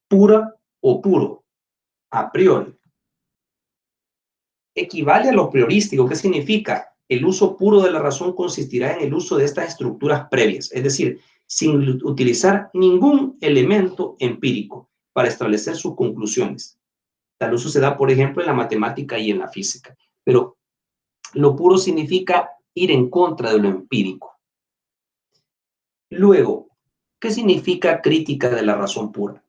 Pura o puro, a priori. Equivale a lo priorístico. ¿Qué significa? El uso puro de la razón consistirá en el uso de estas estructuras previas, es decir, sin utilizar ningún elemento empírico para establecer sus conclusiones. Tal uso se da, por ejemplo, en la matemática y en la física. Pero lo puro significa ir en contra de lo empírico. Luego, ¿qué significa crítica de la razón pura?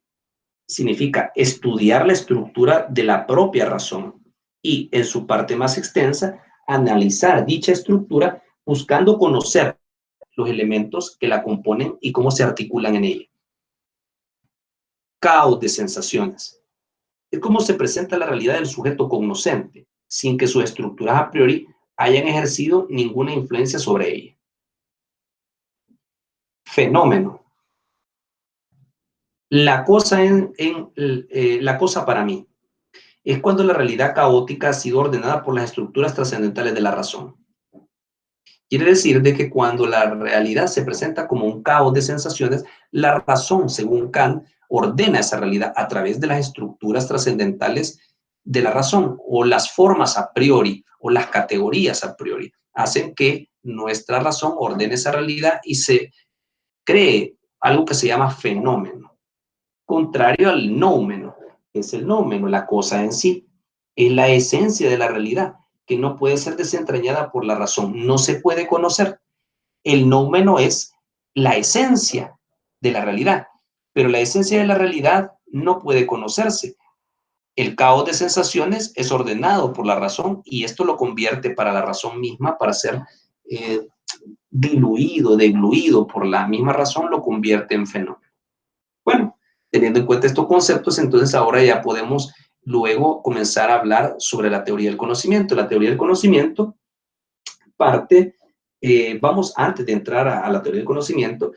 Significa estudiar la estructura de la propia razón y, en su parte más extensa, analizar dicha estructura buscando conocer los elementos que la componen y cómo se articulan en ella. Caos de sensaciones. Es como se presenta la realidad del sujeto cognoscente, sin que sus estructuras a priori hayan ejercido ninguna influencia sobre ella. Fenómeno. La cosa la cosa para mí es cuando la realidad caótica ha sido ordenada por las estructuras trascendentales de la razón. Quiere decir de que cuando la realidad se presenta como un caos de sensaciones, la razón, según Kant, ordena esa realidad a través de las estructuras trascendentales de la razón, o las formas a priori, o las categorías a priori, hacen que nuestra razón ordene esa realidad y se cree algo que se llama fenómeno, contrario al noumeno, que es el noumeno, la cosa en sí, es la esencia de la realidad, que no puede ser desentrañada por la razón, no se puede conocer. El noumeno es la esencia de la realidad, pero la esencia de la realidad no puede conocerse. El caos de sensaciones es ordenado por la razón y esto lo convierte para la razón misma, para ser eh, diluido por la misma razón, lo convierte en fenómeno. Bueno, teniendo en cuenta estos conceptos, entonces ahora ya podemos luego comenzar a hablar sobre la teoría del conocimiento. La teoría del conocimiento parte, vamos antes de entrar a la teoría del conocimiento,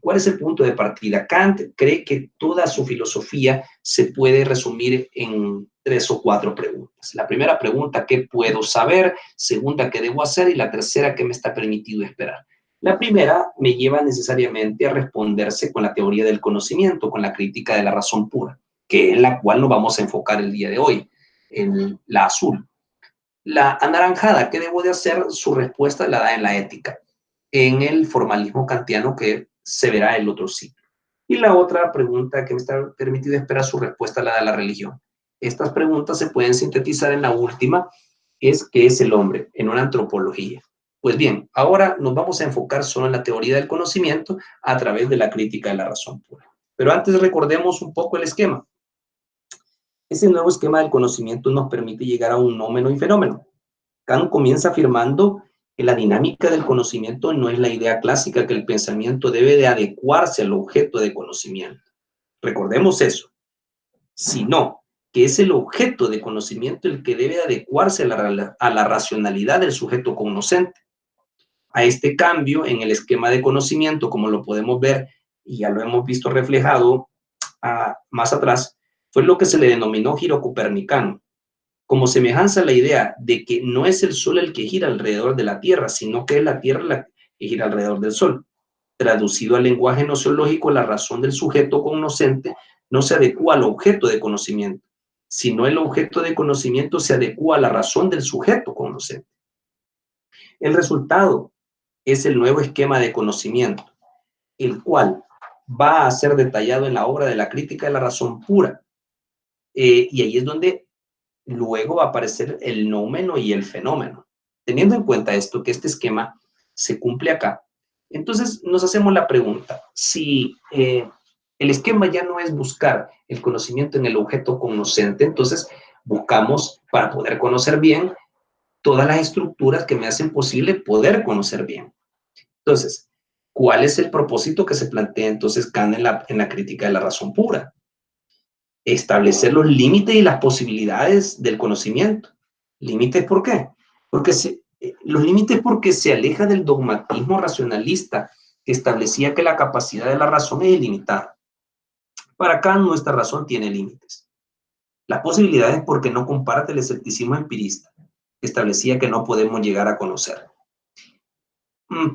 ¿cuál es el punto de partida? Kant cree que toda su filosofía se puede resumir en 3 o 4 preguntas. La primera pregunta, ¿qué puedo saber? Segunda, ¿qué debo hacer? Y la tercera, ¿qué me está permitido esperar? La primera me lleva necesariamente a responderse con la teoría del conocimiento, con la crítica de la razón pura, que es la cual nos vamos a enfocar el día de hoy, en la azul. La anaranjada, ¿qué debo de hacer? Su respuesta la da en la ética, en el formalismo kantiano que se verá el otro ciclo. Y la otra pregunta que me está permitido esperar su respuesta la da la religión. Estas preguntas se pueden sintetizar en la última, es ¿qué es el hombre? En una antropología. Pues bien, ahora nos vamos a enfocar solo en la teoría del conocimiento a través de la crítica de la razón pura. Pero antes recordemos un poco el esquema. Ese nuevo esquema del conocimiento nos permite llegar a un nómeno y fenómeno. Kant comienza afirmando que la dinámica del conocimiento no es la idea clásica que el pensamiento debe de adecuarse al objeto de conocimiento. Recordemos eso, sino que es el objeto de conocimiento el que debe adecuarse a la racionalidad del sujeto cognoscente. A este cambio en el esquema de conocimiento, como lo podemos ver y ya lo hemos visto reflejado más atrás, fue lo que se le denominó giro copernicano, como semejanza a la idea de que no es el Sol el que gira alrededor de la Tierra, sino que es la Tierra la que gira alrededor del Sol. Traducido al lenguaje nociológico, la razón del sujeto cognoscente no se adecua al objeto de conocimiento, sino el objeto de conocimiento se adecua a la razón del sujeto cognoscente. El resultado es el nuevo esquema de conocimiento, el cual va a ser detallado en la obra de la crítica de la razón pura. Y ahí es donde luego va a aparecer el nómeno y el fenómeno. Teniendo en cuenta esto, que este esquema se cumple acá, entonces nos hacemos la pregunta, si el esquema ya no es buscar el conocimiento en el objeto cognoscente, entonces buscamos, para poder conocer bien, todas las estructuras que me hacen posible poder conocer bien. Entonces, ¿cuál es el propósito que se plantea entonces Kant en la crítica de la razón pura? Establecer los límites y las posibilidades del conocimiento. ¿Límites por qué? Los límites porque se aleja del dogmatismo racionalista que establecía que la capacidad de la razón es ilimitada. Para Kant, nuestra razón tiene límites. Las posibilidades porque no comparte el escepticismo empirista, que establecía que no podemos llegar a conocer.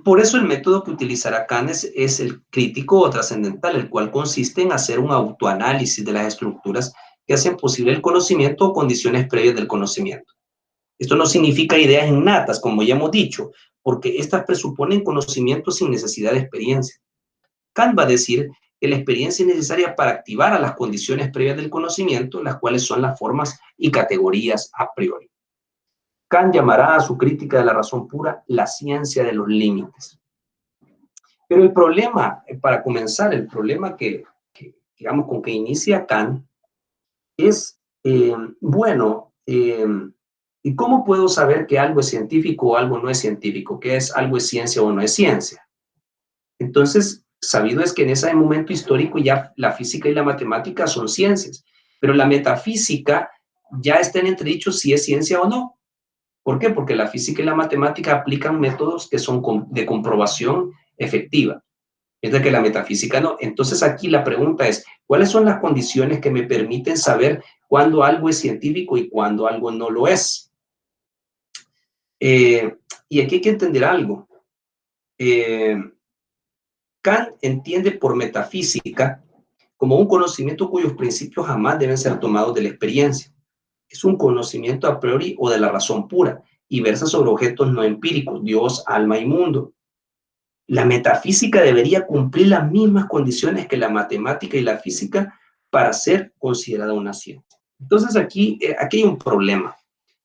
Por eso el método que utilizará Kant es el crítico o trascendental, el cual consiste en hacer un autoanálisis de las estructuras que hacen posible el conocimiento o condiciones previas del conocimiento. Esto no significa ideas innatas, como ya hemos dicho, porque estas presuponen conocimiento sin necesidad de experiencia. Kant va a decir que la experiencia es necesaria para activar a las condiciones previas del conocimiento, las cuales son las formas y categorías a priori. Kant llamará a su crítica de la razón pura la ciencia de los límites. Pero el problema, para comenzar, el problema digamos, con que inicia Kant es, ¿y cómo puedo saber que algo es científico o algo no es científico? ¿Que es algo es ciencia o no es ciencia? Entonces, sabido es que en ese momento histórico ya la física y la matemática son ciencias, pero la metafísica ya está en entredicho si es ciencia o no. ¿Por qué? Porque la física y la matemática aplican métodos que son de comprobación efectiva, mientras que la metafísica no. Entonces aquí la pregunta es, ¿cuáles son las condiciones que me permiten saber cuándo algo es científico y cuándo algo no lo es? Y aquí hay que entender algo. Kant entiende por metafísica como un conocimiento cuyos principios jamás deben ser tomados de la experiencia. es un conocimiento a priori o de la razón pura y versa sobre objetos no empíricos, Dios, alma y mundo. La metafísica debería cumplir las mismas condiciones que la matemática y la física para ser considerada una ciencia. Entonces aquí hay un problema.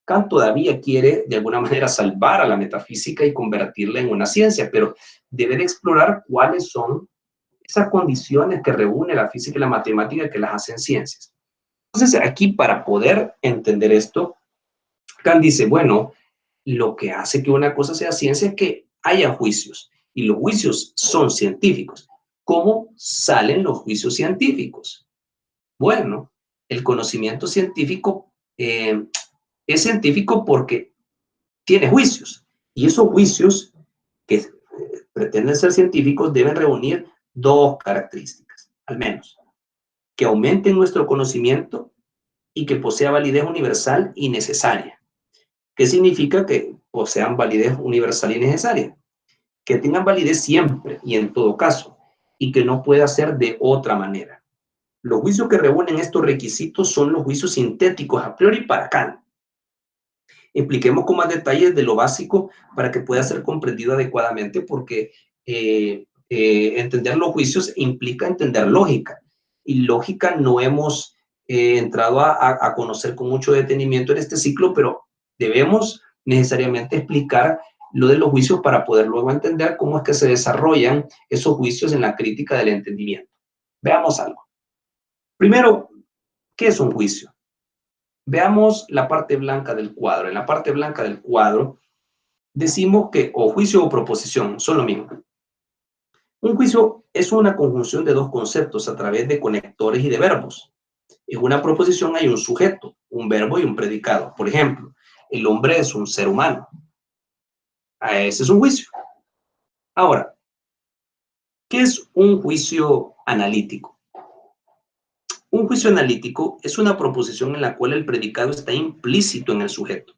Kant todavía quiere de alguna manera salvar a la metafísica y convertirla en una ciencia, pero debe de explorar cuáles son esas condiciones que reúne la física y la matemática que las hacen ciencias. Entonces aquí para poder entender esto, Kant dice, bueno, lo que hace que una cosa sea ciencia es que haya juicios y los juicios son científicos. ¿Cómo salen los juicios científicos? Bueno, el conocimiento científico es científico porque tiene juicios y esos juicios que pretenden ser científicos deben reunir dos características, al menos, que aumenten nuestro conocimiento y que posea validez universal y necesaria. ¿Qué significa que posean validez universal y necesaria? Que tengan validez siempre y en todo caso, y que no pueda ser de otra manera. Los juicios que reúnen estos requisitos son los juicios sintéticos a priori para Kant. Expliquemos con más detalles de lo básico para que pueda ser comprendido adecuadamente, porque entender los juicios implica entender lógica, y lógica no hemos entrado a conocer con mucho detenimiento en este ciclo, pero debemos necesariamente explicar lo de los juicios para poder luego entender cómo es que se desarrollan esos juicios en la crítica del entendimiento. Veamos algo. Primero, ¿qué es un juicio? Veamos la parte blanca del cuadro. En la parte blanca del cuadro decimos que o juicio o proposición son lo mismo. Un juicio es una conjunción de dos conceptos a través de conectores y de verbos. En una proposición hay un sujeto, un verbo y un predicado. Por ejemplo, el hombre es un ser humano. Ese es un juicio. Ahora, ¿qué es un juicio analítico? Un juicio analítico es una proposición en la cual el predicado está implícito en el sujeto.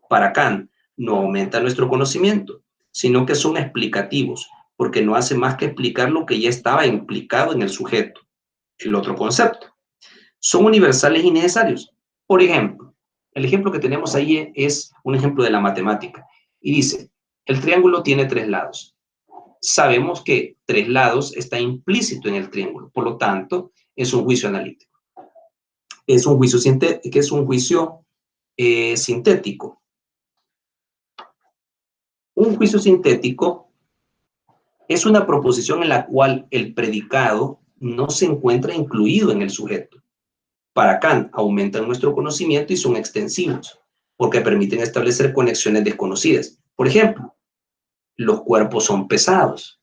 Para Kant, no aumenta nuestro conocimiento, sino que son explicativos, porque no hace más que explicar lo que ya estaba implicado en el sujeto, el otro concepto. Son universales y necesarios. Por ejemplo, el ejemplo que tenemos ahí es un ejemplo de la matemática. Y dice, el triángulo tiene 3 lados. Sabemos que 3 lados está implícito en el triángulo, por lo tanto, es un juicio analítico. Es un juicio sintético. Un juicio sintético es una proposición en la cual el predicado no se encuentra incluido en el sujeto. Para Kant, aumentan nuestro conocimiento y son extensivos, porque permiten establecer conexiones desconocidas. Por ejemplo, los cuerpos son pesados.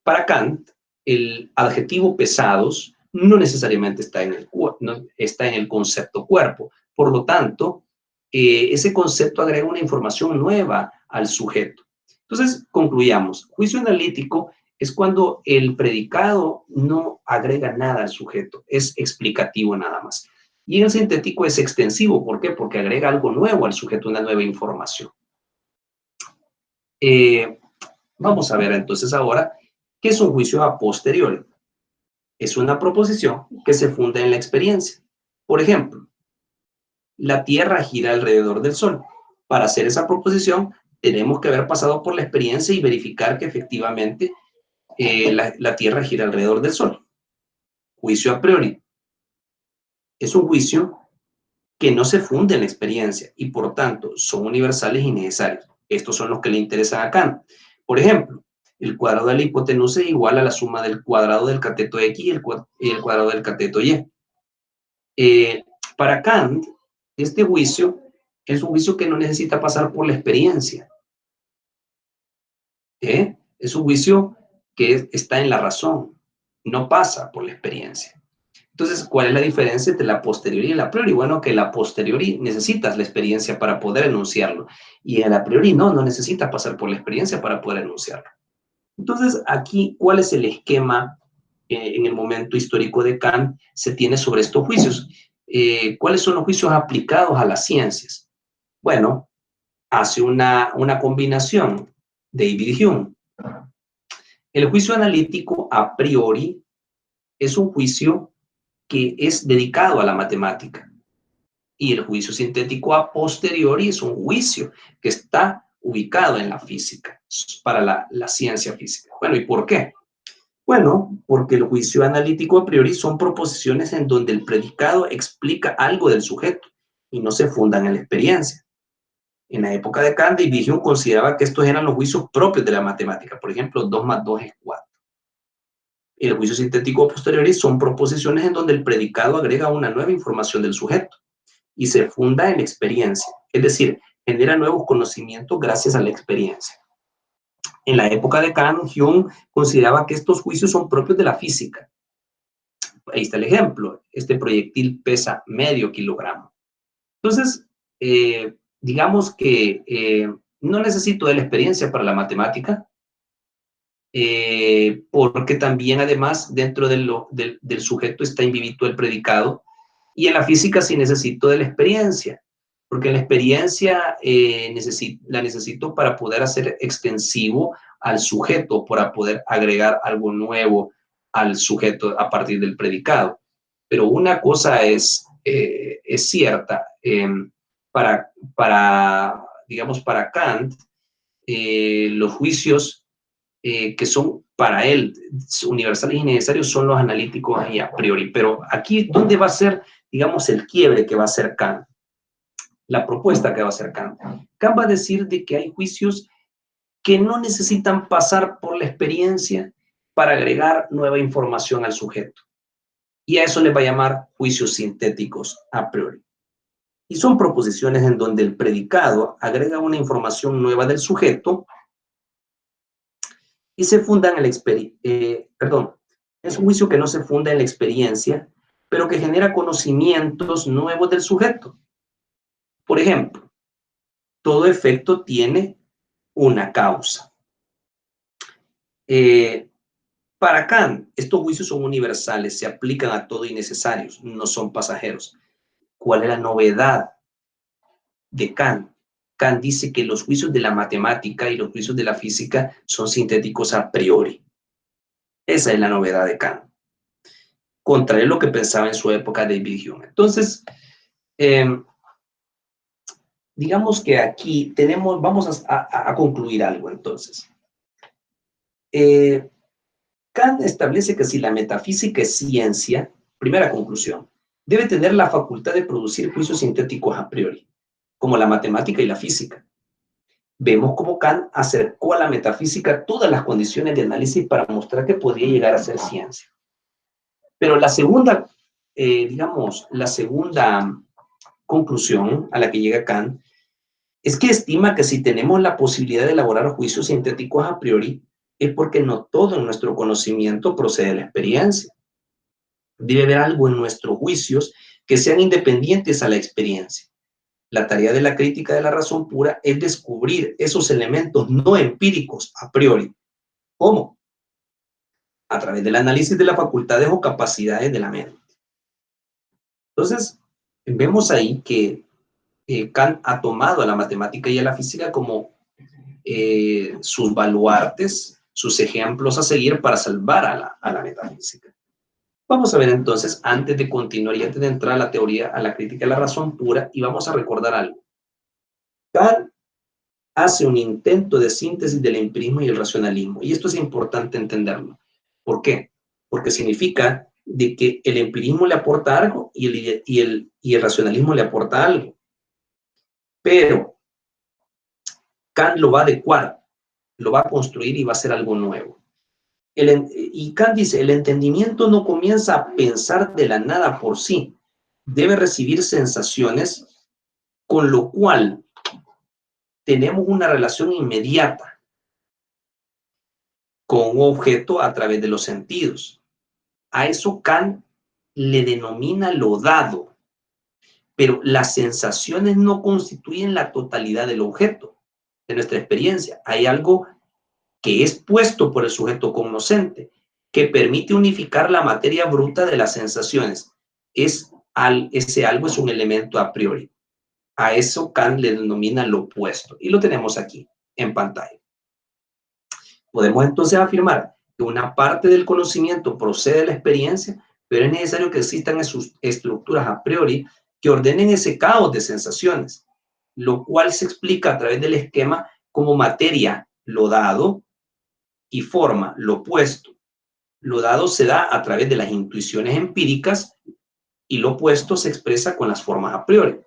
Para Kant, el adjetivo pesados no necesariamente está en el concepto cuerpo. Por lo tanto, ese concepto agrega una información nueva al sujeto. Entonces, concluyamos. Juicio analítico es cuando el predicado no agrega nada al sujeto, es explicativo nada más. Y el sintético es extensivo. ¿Por qué? Porque agrega algo nuevo al sujeto, una nueva información. Vamos a ver entonces ahora qué es un juicio a posteriori. Es una proposición que se funda en la experiencia. Por ejemplo, la Tierra gira alrededor del Sol. Para hacer esa proposición, tenemos que haber pasado por la experiencia y verificar que efectivamente la Tierra gira alrededor del Sol. Juicio a priori. Es un juicio que no se funda en la experiencia y por tanto son universales y necesarios. Estos son los que le interesan a Kant. Por ejemplo, el cuadrado de la hipotenusa es igual a la suma del cuadrado del cateto X y el cuadrado del cateto Y. Para Kant, este juicio es un juicio que no necesita pasar por la experiencia. Es un juicio que está en la razón, no pasa por la experiencia. Entonces, ¿cuál es la diferencia entre la posteriori y la priori? Bueno, que la posteriori necesitas la experiencia para poder enunciarlo y en la priori no necesitas pasar por la experiencia para poder enunciarlo. Entonces, aquí, ¿cuál es el esquema en el momento histórico de Kant se tiene sobre estos juicios? ¿Cuáles son los juicios aplicados a las ciencias? Bueno, hace una combinación, David Hume. El juicio analítico a priori es un juicio que es dedicado a la matemática. Y el juicio sintético a posteriori es un juicio que está ubicado en la física, para la ciencia física. Bueno, ¿y por qué? Bueno, porque el juicio analítico a priori son proposiciones en donde el predicado explica algo del sujeto y no se fundan en la experiencia. En la época de Kant, David Hume consideraba que estos eran los juicios propios de la matemática. Por ejemplo, 2 más 2 es 4. El juicio sintético a posteriori son proposiciones en donde el predicado agrega una nueva información del sujeto y se funda en la experiencia. Es decir, genera nuevos conocimientos gracias a la experiencia. En la época de Kant, Hume consideraba que estos juicios son propios de la física. Ahí está el ejemplo. Este proyectil pesa medio kilogramo. Entonces, digamos que no necesito de la experiencia para la matemática, porque también además dentro del sujeto está imbibido el predicado, y en la física sí necesito de la experiencia, porque la experiencia la necesito para poder hacer extensivo al sujeto, para poder agregar algo nuevo al sujeto a partir del predicado. Pero una cosa es cierta, digamos, para Kant, los juicios que son para él universales y necesarios son los analíticos y a priori. Pero aquí, ¿dónde va a ser, digamos, el quiebre que va a hacer Kant? La propuesta que va a hacer Kant. Kant va a decir de que hay juicios que no necesitan pasar por la experiencia para agregar nueva información al sujeto. Y a eso le va a llamar juicios sintéticos a priori. Y son proposiciones en donde el predicado agrega una información nueva del sujeto y se funda en es un juicio que no se funda en la experiencia, pero que genera conocimientos nuevos del sujeto. Por ejemplo, todo efecto tiene una causa. Para Kant, estos juicios son universales, se aplican a todo y necesarios, no son pasajeros. ¿Cuál es la novedad de Kant? Kant dice que los juicios de la matemática y los juicios de la física son sintéticos a priori. Esa es la novedad de Kant, contrario a lo que pensaba en su época David Hume. Entonces, digamos que aquí vamos a concluir algo entonces. Kant establece que si la metafísica es ciencia, primera conclusión, debe tener la facultad de producir juicios sintéticos a priori, como la matemática y la física. Vemos cómo Kant acercó a la metafísica todas las condiciones de análisis para mostrar que podría llegar a ser ciencia. Pero la segunda, la segunda conclusión a la que llega Kant es que estima que si tenemos la posibilidad de elaborar juicios sintéticos a priori, es porque no todo en nuestro conocimiento procede de la experiencia. Debe haber algo en nuestros juicios que sean independientes a la experiencia. La tarea de la crítica de la razón pura es descubrir esos elementos no empíricos a priori. ¿Cómo? A través del análisis de las facultades o capacidades de la mente. Entonces, vemos ahí que Kant ha tomado a la matemática y a la física como sus baluartes, sus ejemplos a seguir para salvar a la metafísica. Vamos a ver entonces, antes de continuar y antes de entrar a la teoría, a la crítica de la razón pura, y vamos a recordar algo. Kant hace un intento de síntesis del empirismo y el racionalismo, y esto es importante entenderlo. ¿Por qué? Porque significa de que el empirismo le aporta algo y el racionalismo le aporta algo. Pero Kant lo va a adecuar, lo va a construir y va a hacer algo nuevo. Y Kant dice, el entendimiento no comienza a pensar de la nada por sí, debe recibir sensaciones, con lo cual tenemos una relación inmediata con un objeto a través de los sentidos. A eso Kant le denomina lo dado, pero las sensaciones no constituyen la totalidad del objeto, de nuestra experiencia. Hay algo que es puesto por el sujeto cognoscente, que permite unificar la materia bruta de las sensaciones. Ese algo es un elemento a priori. A eso Kant le denomina lo opuesto. Y lo tenemos aquí, en pantalla. Podemos entonces afirmar que una parte del conocimiento procede de la experiencia, pero es necesario que existan sus estructuras a priori que ordenen ese caos de sensaciones, lo cual se explica a través del esquema como materia, lo dado, y forma, lo opuesto. Lo dado se da a través de las intuiciones empíricas y lo opuesto se expresa con las formas a priori.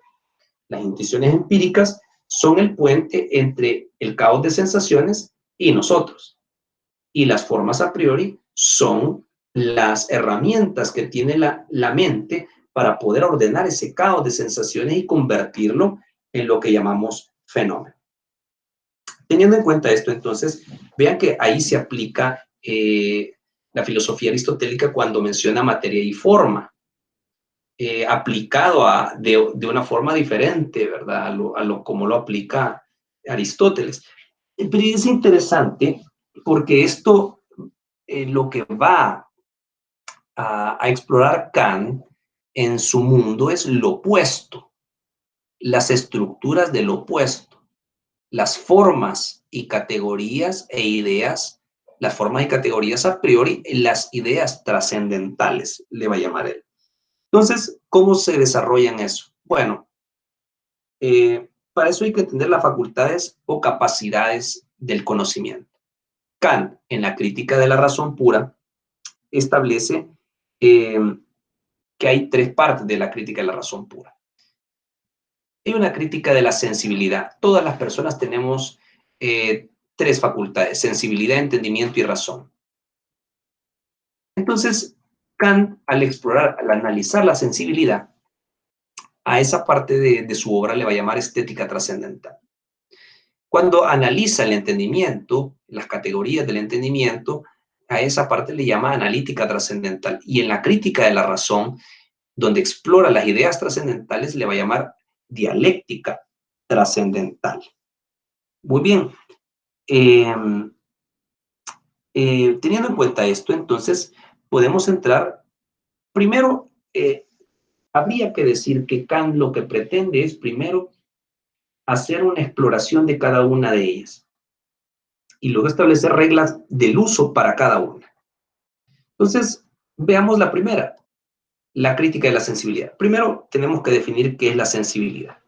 Las intuiciones empíricas son el puente entre el caos de sensaciones y nosotros. Y las formas a priori son las herramientas que tiene la mente para poder ordenar ese caos de sensaciones y convertirlo en lo que llamamos fenómeno. Teniendo en cuenta esto, entonces, vean que ahí se aplica la filosofía aristotélica cuando menciona materia y forma, aplicado de una forma diferente, ¿verdad? Como lo aplica Aristóteles. Pero es interesante porque esto lo que va a explorar Kant en su mundo es lo opuesto, las estructuras del opuesto, las formas y categorías e ideas, las formas y categorías a priori, las ideas trascendentales, le va a llamar él. Entonces, ¿cómo se desarrollan eso? Bueno, para eso hay que entender las facultades o capacidades del conocimiento. Kant, en la crítica de la razón pura, establece que hay tres partes de la crítica de la razón pura. Hay una crítica de la sensibilidad. Todas las personas tenemos tres facultades: sensibilidad, entendimiento y razón. Entonces, Kant, al explorar, al analizar la sensibilidad, a esa parte de su obra le va a llamar estética trascendental. Cuando analiza el entendimiento, las categorías del entendimiento, a esa parte le llama analítica trascendental. Y en la crítica de la razón, donde explora las ideas trascendentales, le va a llamar dialéctica trascendental. Muy bien. Teniendo en cuenta esto, entonces, podemos entrar, primero, habría que decir que Kant lo que pretende es, primero, hacer una exploración de cada una de ellas y luego establecer reglas del uso para cada una. Entonces, veamos la primera, la crítica de la sensibilidad. Primero, tenemos que definir qué es la sensibilidad.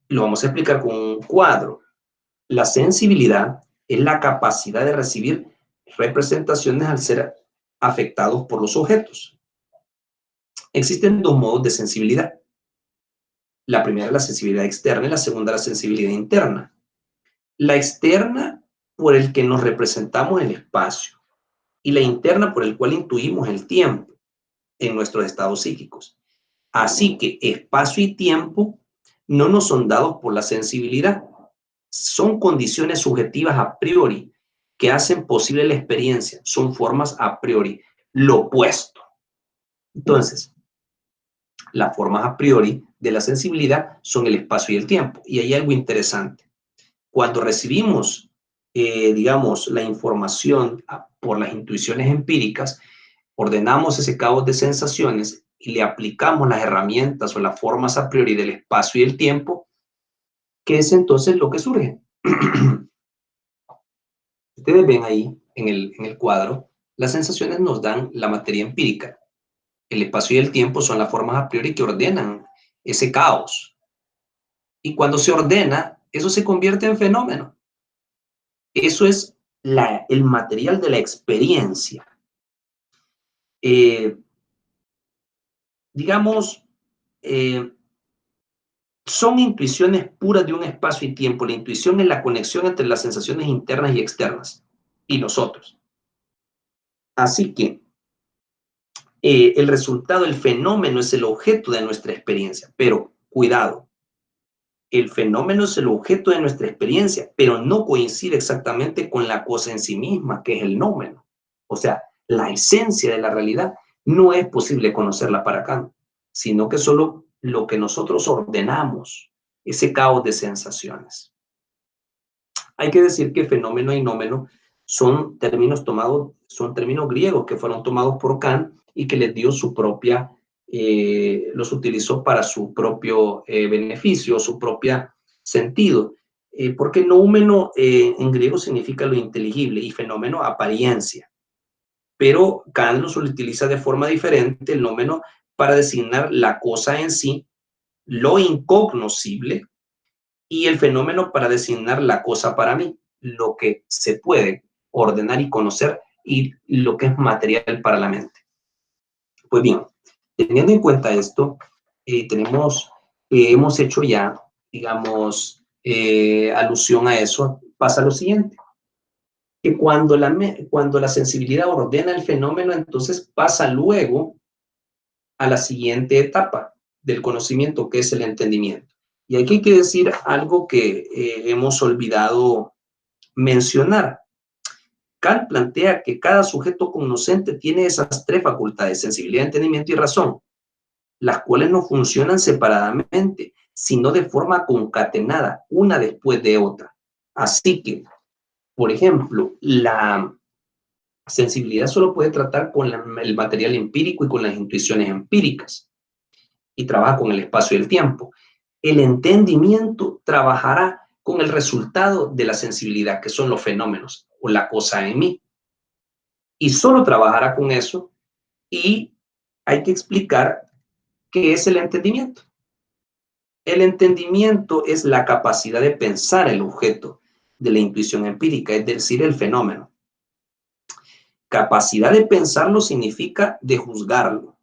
Lo vamos a explicar con un cuadro. La sensibilidad es la capacidad de recibir representaciones al ser afectados por los objetos. Existen dos modos de sensibilidad. La primera es la sensibilidad externa y la segunda la sensibilidad interna. La externa, por el que nos representamos el espacio, y la interna, por el cual intuimos el tiempo en nuestros estados psíquicos. Así que espacio y tiempo no nos son dados por la sensibilidad. Son condiciones subjetivas a priori que hacen posible la experiencia. Son formas a priori, lo opuesto. Entonces, las formas a priori de la sensibilidad son el espacio y el tiempo. Y hay algo interesante. Cuando recibimos, digamos, la información por las intuiciones empíricas, ordenamos ese caos de sensaciones y le aplicamos las herramientas o las formas a priori del espacio y el tiempo, que es entonces lo que surge. Ustedes ven ahí en el cuadro, las sensaciones nos dan la materia empírica. El espacio y el tiempo son las formas a priori que ordenan ese caos. Y cuando se ordena, eso se convierte en fenómeno. Eso es el material de la experiencia. Digamos, son intuiciones puras de un espacio y tiempo. La intuición es la conexión entre las sensaciones internas y externas y nosotros. Así que el resultado, el fenómeno es el objeto de nuestra experiencia. Pero cuidado, el fenómeno es el objeto de nuestra experiencia, pero no coincide exactamente con la cosa en sí misma, que es el nómeno. O sea, la esencia de la realidad no es posible conocerla para Kant, sino que solo lo que nosotros ordenamos, ese caos de sensaciones. Hay que decir que fenómeno y nómeno son términos griegos que fueron tomados por Kant y que les dio su propia, los utilizó para su propio beneficio, su propio sentido. Porque noumeno en griego significa lo inteligible y fenómeno apariencia. pero Kant lo utiliza de forma diferente, el nómeno, para designar la cosa en sí, lo incognoscible, y el fenómeno para designar la cosa para mí, lo que se puede ordenar y conocer y lo que es material para la mente. Pues bien, teniendo en cuenta esto, hemos hecho ya, digamos, alusión a eso, pasa lo siguiente, que cuando la sensibilidad ordena el fenómeno, entonces pasa luego a la siguiente etapa del conocimiento, que es el entendimiento. Y aquí hay que decir algo que hemos olvidado mencionar. Kant plantea que cada sujeto cognoscente tiene esas tres facultades, sensibilidad, entendimiento y razón, las cuales no funcionan separadamente, sino de forma concatenada, una después de otra. Así que, por ejemplo, la sensibilidad solo puede tratar con el material empírico y con las intuiciones empíricas, y trabaja con el espacio y el tiempo. El entendimiento trabajará con el resultado de la sensibilidad, que son los fenómenos o la cosa en mí. Y solo trabajará con eso, y hay que explicar qué es el entendimiento. El entendimiento es la capacidad de pensar el objeto de la intuición empírica, es decir, el fenómeno. Capacidad de pensarlo significa de juzgarlo.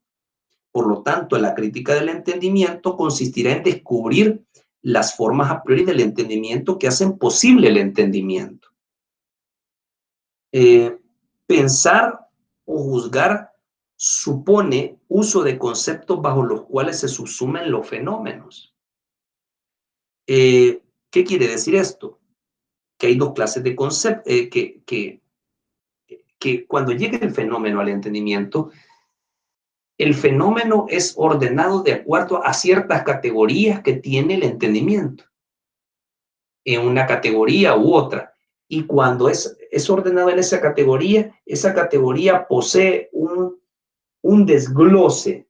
Por lo tanto, la crítica del entendimiento consistirá en descubrir las formas a priori del entendimiento que hacen posible el entendimiento. Pensar o juzgar supone uso de conceptos bajo los cuales se subsumen los fenómenos. ¿Qué quiere decir esto? Que hay dos clases de conceptos, que cuando llegue el fenómeno al entendimiento, el fenómeno es ordenado de acuerdo a ciertas categorías que tiene el entendimiento, en una categoría u otra. Y cuando es ordenado en esa categoría posee un desglose,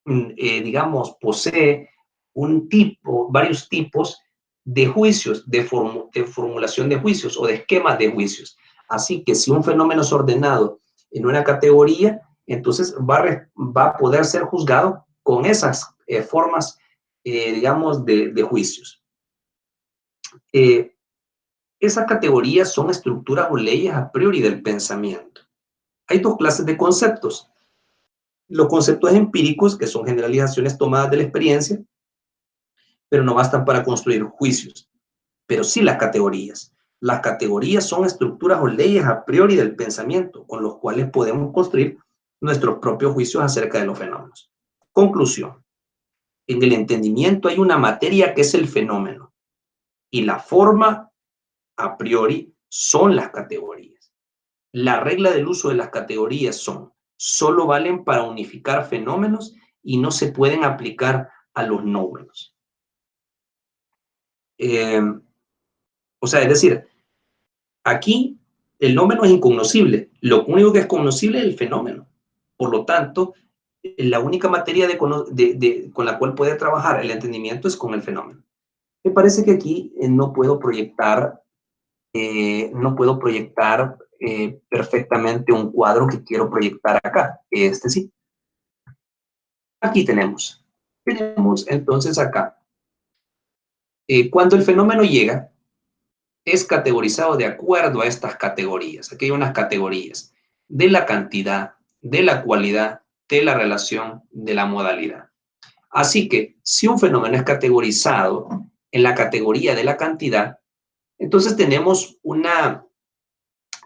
digamos, posee varios tipos de juicios, de formulación de juicios o de esquemas de juicios. Así que si un fenómeno es ordenado en una categoría, entonces va a poder ser juzgado con esas formas, digamos, de juicios. Esas categorías son estructuras o leyes a priori del pensamiento. Hay dos clases de conceptos. Los conceptos empíricos, que son generalizaciones tomadas de la experiencia, pero no bastan para construir juicios. Pero sí las categorías. Las categorías son estructuras o leyes a priori del pensamiento, con los cuales podemos construir nuestros propios juicios acerca de los fenómenos. Conclusión. En el entendimiento hay una materia que es el fenómeno, y la forma a priori son las categorías. La regla del uso de las categorías solo valen para unificar fenómenos y no se pueden aplicar a los nómenos. O sea, es decir, aquí el nómeno es incognoscible. Lo único que es cognoscible es el fenómeno. Por lo tanto, la única materia con la cual puede trabajar el entendimiento es con el fenómeno. Me parece que aquí no puedo proyectar perfectamente un cuadro que quiero proyectar acá. Este sí. Aquí tenemos entonces acá. Cuando el fenómeno llega, es categorizado de acuerdo a estas categorías. Aquí hay unas categorías de la cantidad, de la cualidad, de la relación, de la modalidad. Así que si un fenómeno es categorizado en la categoría de la cantidad, entonces tenemos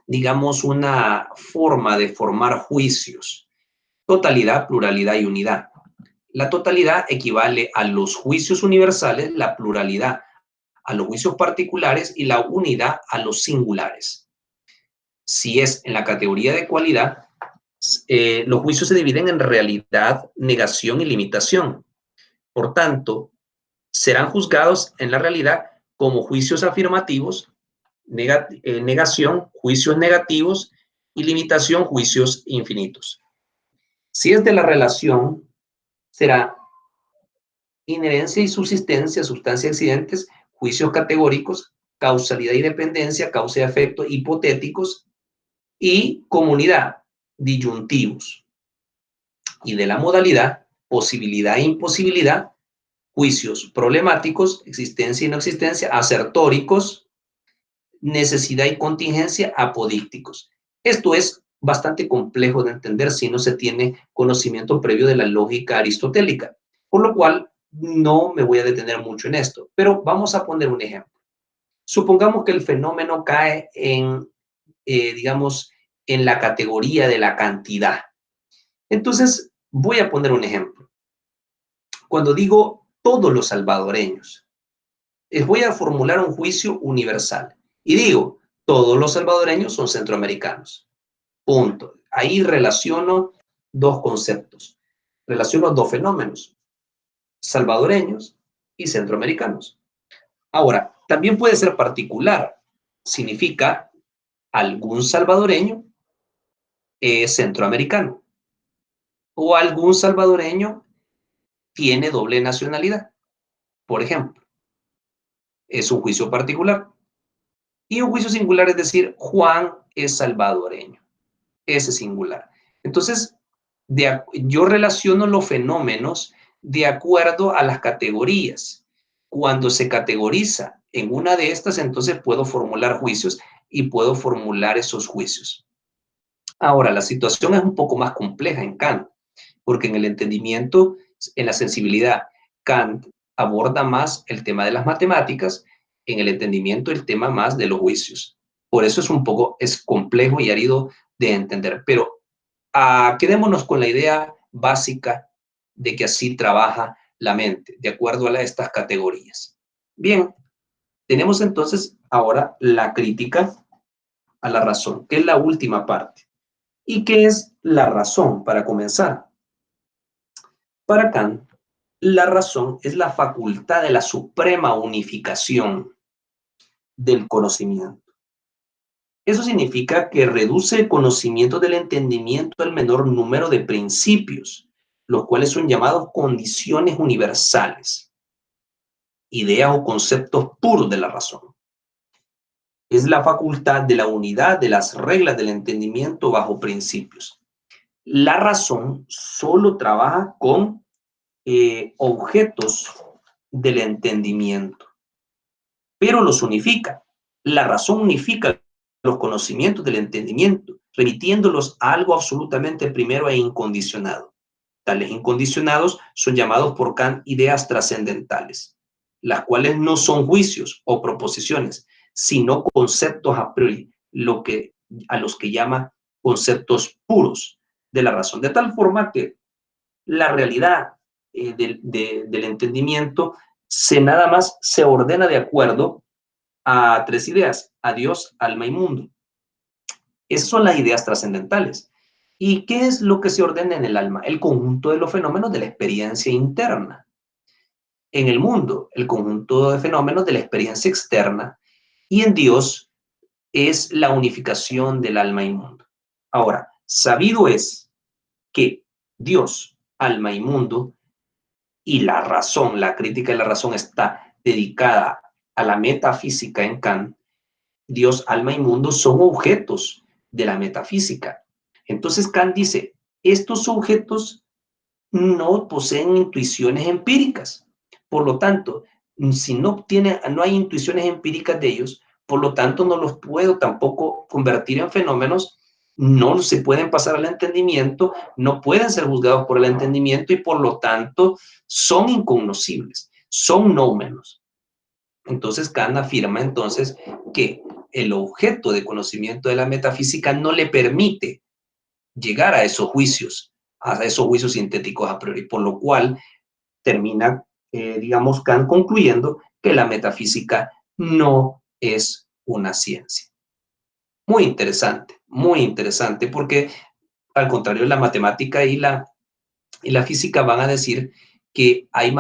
digamos, una forma de formar juicios: totalidad, pluralidad y unidad. La totalidad equivale a los juicios universales, la pluralidad a los juicios particulares y la unidad a los singulares. Si es en la categoría de cualidad, los juicios se dividen en realidad, negación y limitación. Por tanto, serán juzgados en la realidad como juicios afirmativos, negación, juicios negativos, y limitación, juicios infinitos. Si es de la relación, será inherencia y subsistencia, sustancia y accidentes, juicios categóricos, causalidad y dependencia, causa y efecto hipotéticos, y comunidad, disyuntivos. Y de la modalidad, posibilidad e imposibilidad, juicios problemáticos, existencia y no existencia, asertóricos, necesidad y contingencia, apodícticos. Esto es bastante complejo de entender si no se tiene conocimiento previo de la lógica aristotélica, por lo cual no me voy a detener mucho en esto, pero vamos a poner un ejemplo. Supongamos que el fenómeno cae en, digamos, en la categoría de la cantidad. Entonces, voy a poner un ejemplo. Cuando digo todos los salvadoreños, voy a formular un juicio universal y digo, todos los salvadoreños son centroamericanos. Punto. Ahí relaciono dos conceptos. Relaciono dos fenómenos, salvadoreños y centroamericanos. Ahora, también puede ser particular. Significa algún salvadoreño es centroamericano o algún salvadoreño tiene doble nacionalidad. Por ejemplo, es un juicio particular. Y un juicio singular es decir, Juan es salvadoreño. Ese singular. Entonces, yo relaciono los fenómenos de acuerdo a las categorías. Cuando se categoriza en una de estas, entonces puedo formular juicios y puedo formular esos juicios. Ahora, la situación es un poco más compleja en Kant, porque en el entendimiento, en la sensibilidad, Kant aborda más el tema de las matemáticas, en el entendimiento el tema más de los juicios. Por eso es complejo y árido de entender, pero quedémonos con la idea básica de que así trabaja la mente, de acuerdo a estas categorías. Bien, tenemos entonces ahora la crítica a la razón, que es la última parte. ¿Y qué es la razón para comenzar? Para Kant, la razón es la facultad de la suprema unificación del conocimiento. Eso significa que reduce el conocimiento del entendimiento al menor número de principios, los cuales son llamados condiciones universales, ideas o conceptos puros de la razón. Es la facultad de la unidad de las reglas del entendimiento bajo principios. La razón solo trabaja con objetos del entendimiento, pero los unifica. La razón unifica los conocimientos del entendimiento, remitiéndolos a algo absolutamente primero e incondicionado. Tales incondicionados son llamados por Kant ideas trascendentales, las cuales no son juicios o proposiciones, sino conceptos a priori, a los que llama conceptos puros de la razón. De tal forma que la realidad del entendimiento nada más se ordena de acuerdo a tres ideas: a Dios, alma y mundo. Esas son las ideas trascendentales. ¿Y qué es lo que se ordena en el alma? El conjunto de los fenómenos de la experiencia interna. En el mundo, el conjunto de fenómenos de la experiencia externa. Y en Dios es la unificación del alma y mundo. Ahora, sabido es que Dios, alma y mundo, y la razón, la crítica de la razón está dedicada a la metafísica en Kant. Dios, alma y mundo son objetos de la metafísica. Entonces Kant dice, estos objetos no poseen intuiciones empíricas. Por lo tanto, si no hay intuiciones empíricas de ellos, por lo tanto no los puedo tampoco convertir en fenómenos, no se pueden pasar al entendimiento, no pueden ser juzgados por el entendimiento y por lo tanto son incognoscibles, son nómenos. Entonces Kant afirma entonces que el objeto de conocimiento de la metafísica no le permite llegar a esos juicios sintéticos a priori, por lo cual termina, digamos, Kant concluyendo que la metafísica no es una ciencia. Muy interesante, porque al contrario, la matemática y la física van a decir que hay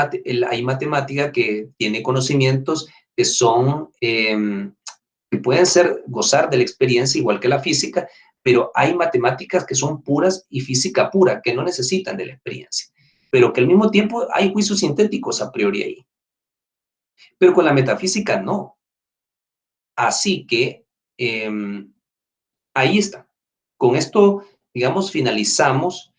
matemática que tiene conocimientos que son, que pueden gozar de la experiencia igual que la física, pero hay matemáticas que son puras y física pura, que no necesitan de la experiencia, pero que al mismo tiempo hay juicios sintéticos a priori ahí. Pero con la metafísica no. Así que ahí está. Con esto digamos, finalizamos,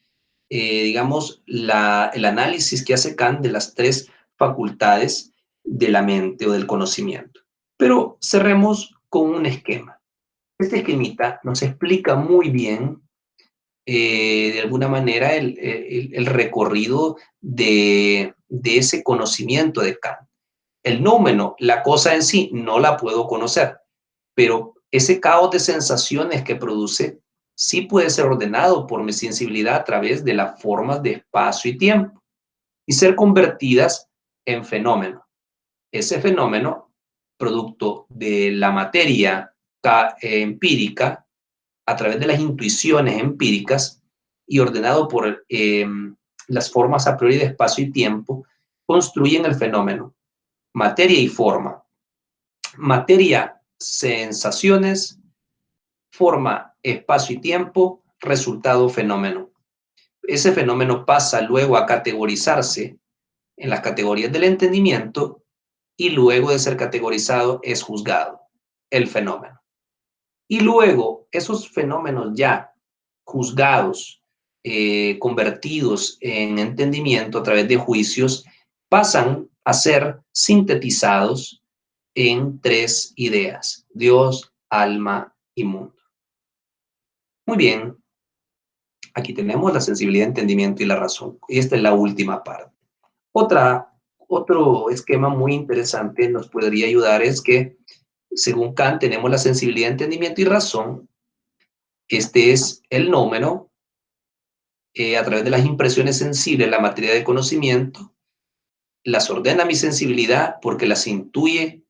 digamos, el análisis que hace Kant de las tres facultades de la mente o del conocimiento. Pero cerremos con un esquema. Este esquemita nos explica muy bien, de alguna manera, el recorrido de ese conocimiento de Kant. El número, la cosa en sí, no la puedo conocer, pero ese caos de sensaciones que produce sí puede ser ordenado por mi sensibilidad a través de las formas de espacio y tiempo y ser convertidas en fenómeno. Ese fenómeno, producto de la materia empírica, a través de las intuiciones empíricas y ordenado por las formas a priori de espacio y tiempo, construyen el fenómeno. Materia y forma. Materia, sensaciones, forma, espacio y tiempo, resultado, fenómeno. Ese fenómeno pasa luego a categorizarse en las categorías del entendimiento y luego de ser categorizado es juzgado, el fenómeno. Y luego esos fenómenos ya juzgados, convertidos en entendimiento a través de juicios, pasan a ser sintetizados en tres ideas: Dios, alma y mundo. Muy bien, aquí tenemos la sensibilidad, entendimiento y la razón. Y esta es la última parte. Otro esquema muy interesante nos podría ayudar es que, según Kant, tenemos la sensibilidad, entendimiento y razón. Este es el número, a través de las impresiones sensibles, la materia de conocimiento, las ordena mi sensibilidad porque las intuye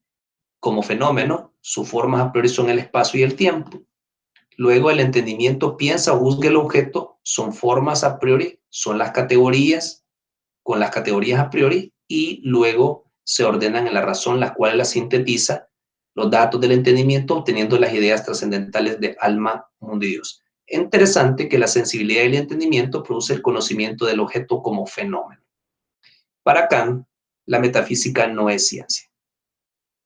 como fenómeno, sus formas a priori son el espacio y el tiempo. Luego el entendimiento piensa o juzga el objeto, son formas a priori, son las categorías, con las categorías a priori, y luego se ordenan en la razón, las cuales las sintetiza los datos del entendimiento, obteniendo las ideas trascendentales de alma, mundo y Dios. Interesante que la sensibilidad y el entendimiento produce el conocimiento del objeto como fenómeno. Para Kant, la metafísica no es ciencia.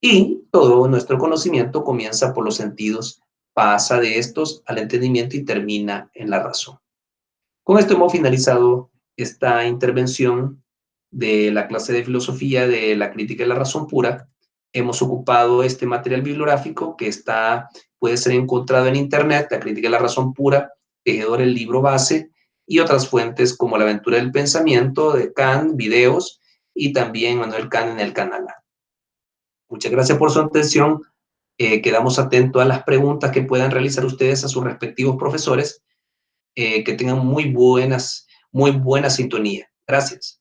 Y todo nuestro conocimiento comienza por los sentidos, pasa de estos al entendimiento y termina en la razón. Con esto hemos finalizado esta intervención de la clase de filosofía de la crítica de la razón pura. Hemos ocupado este material bibliográfico que puede ser encontrado en internet: La crítica de la razón pura, Tejedor, el libro base, y otras fuentes como La aventura del pensamiento de Kant, videos, y también Manuel Kant en el canal A. Muchas gracias por su atención. Quedamos atentos a las preguntas que puedan realizar ustedes a sus respectivos profesores. Que tengan muy buena sintonía. Gracias.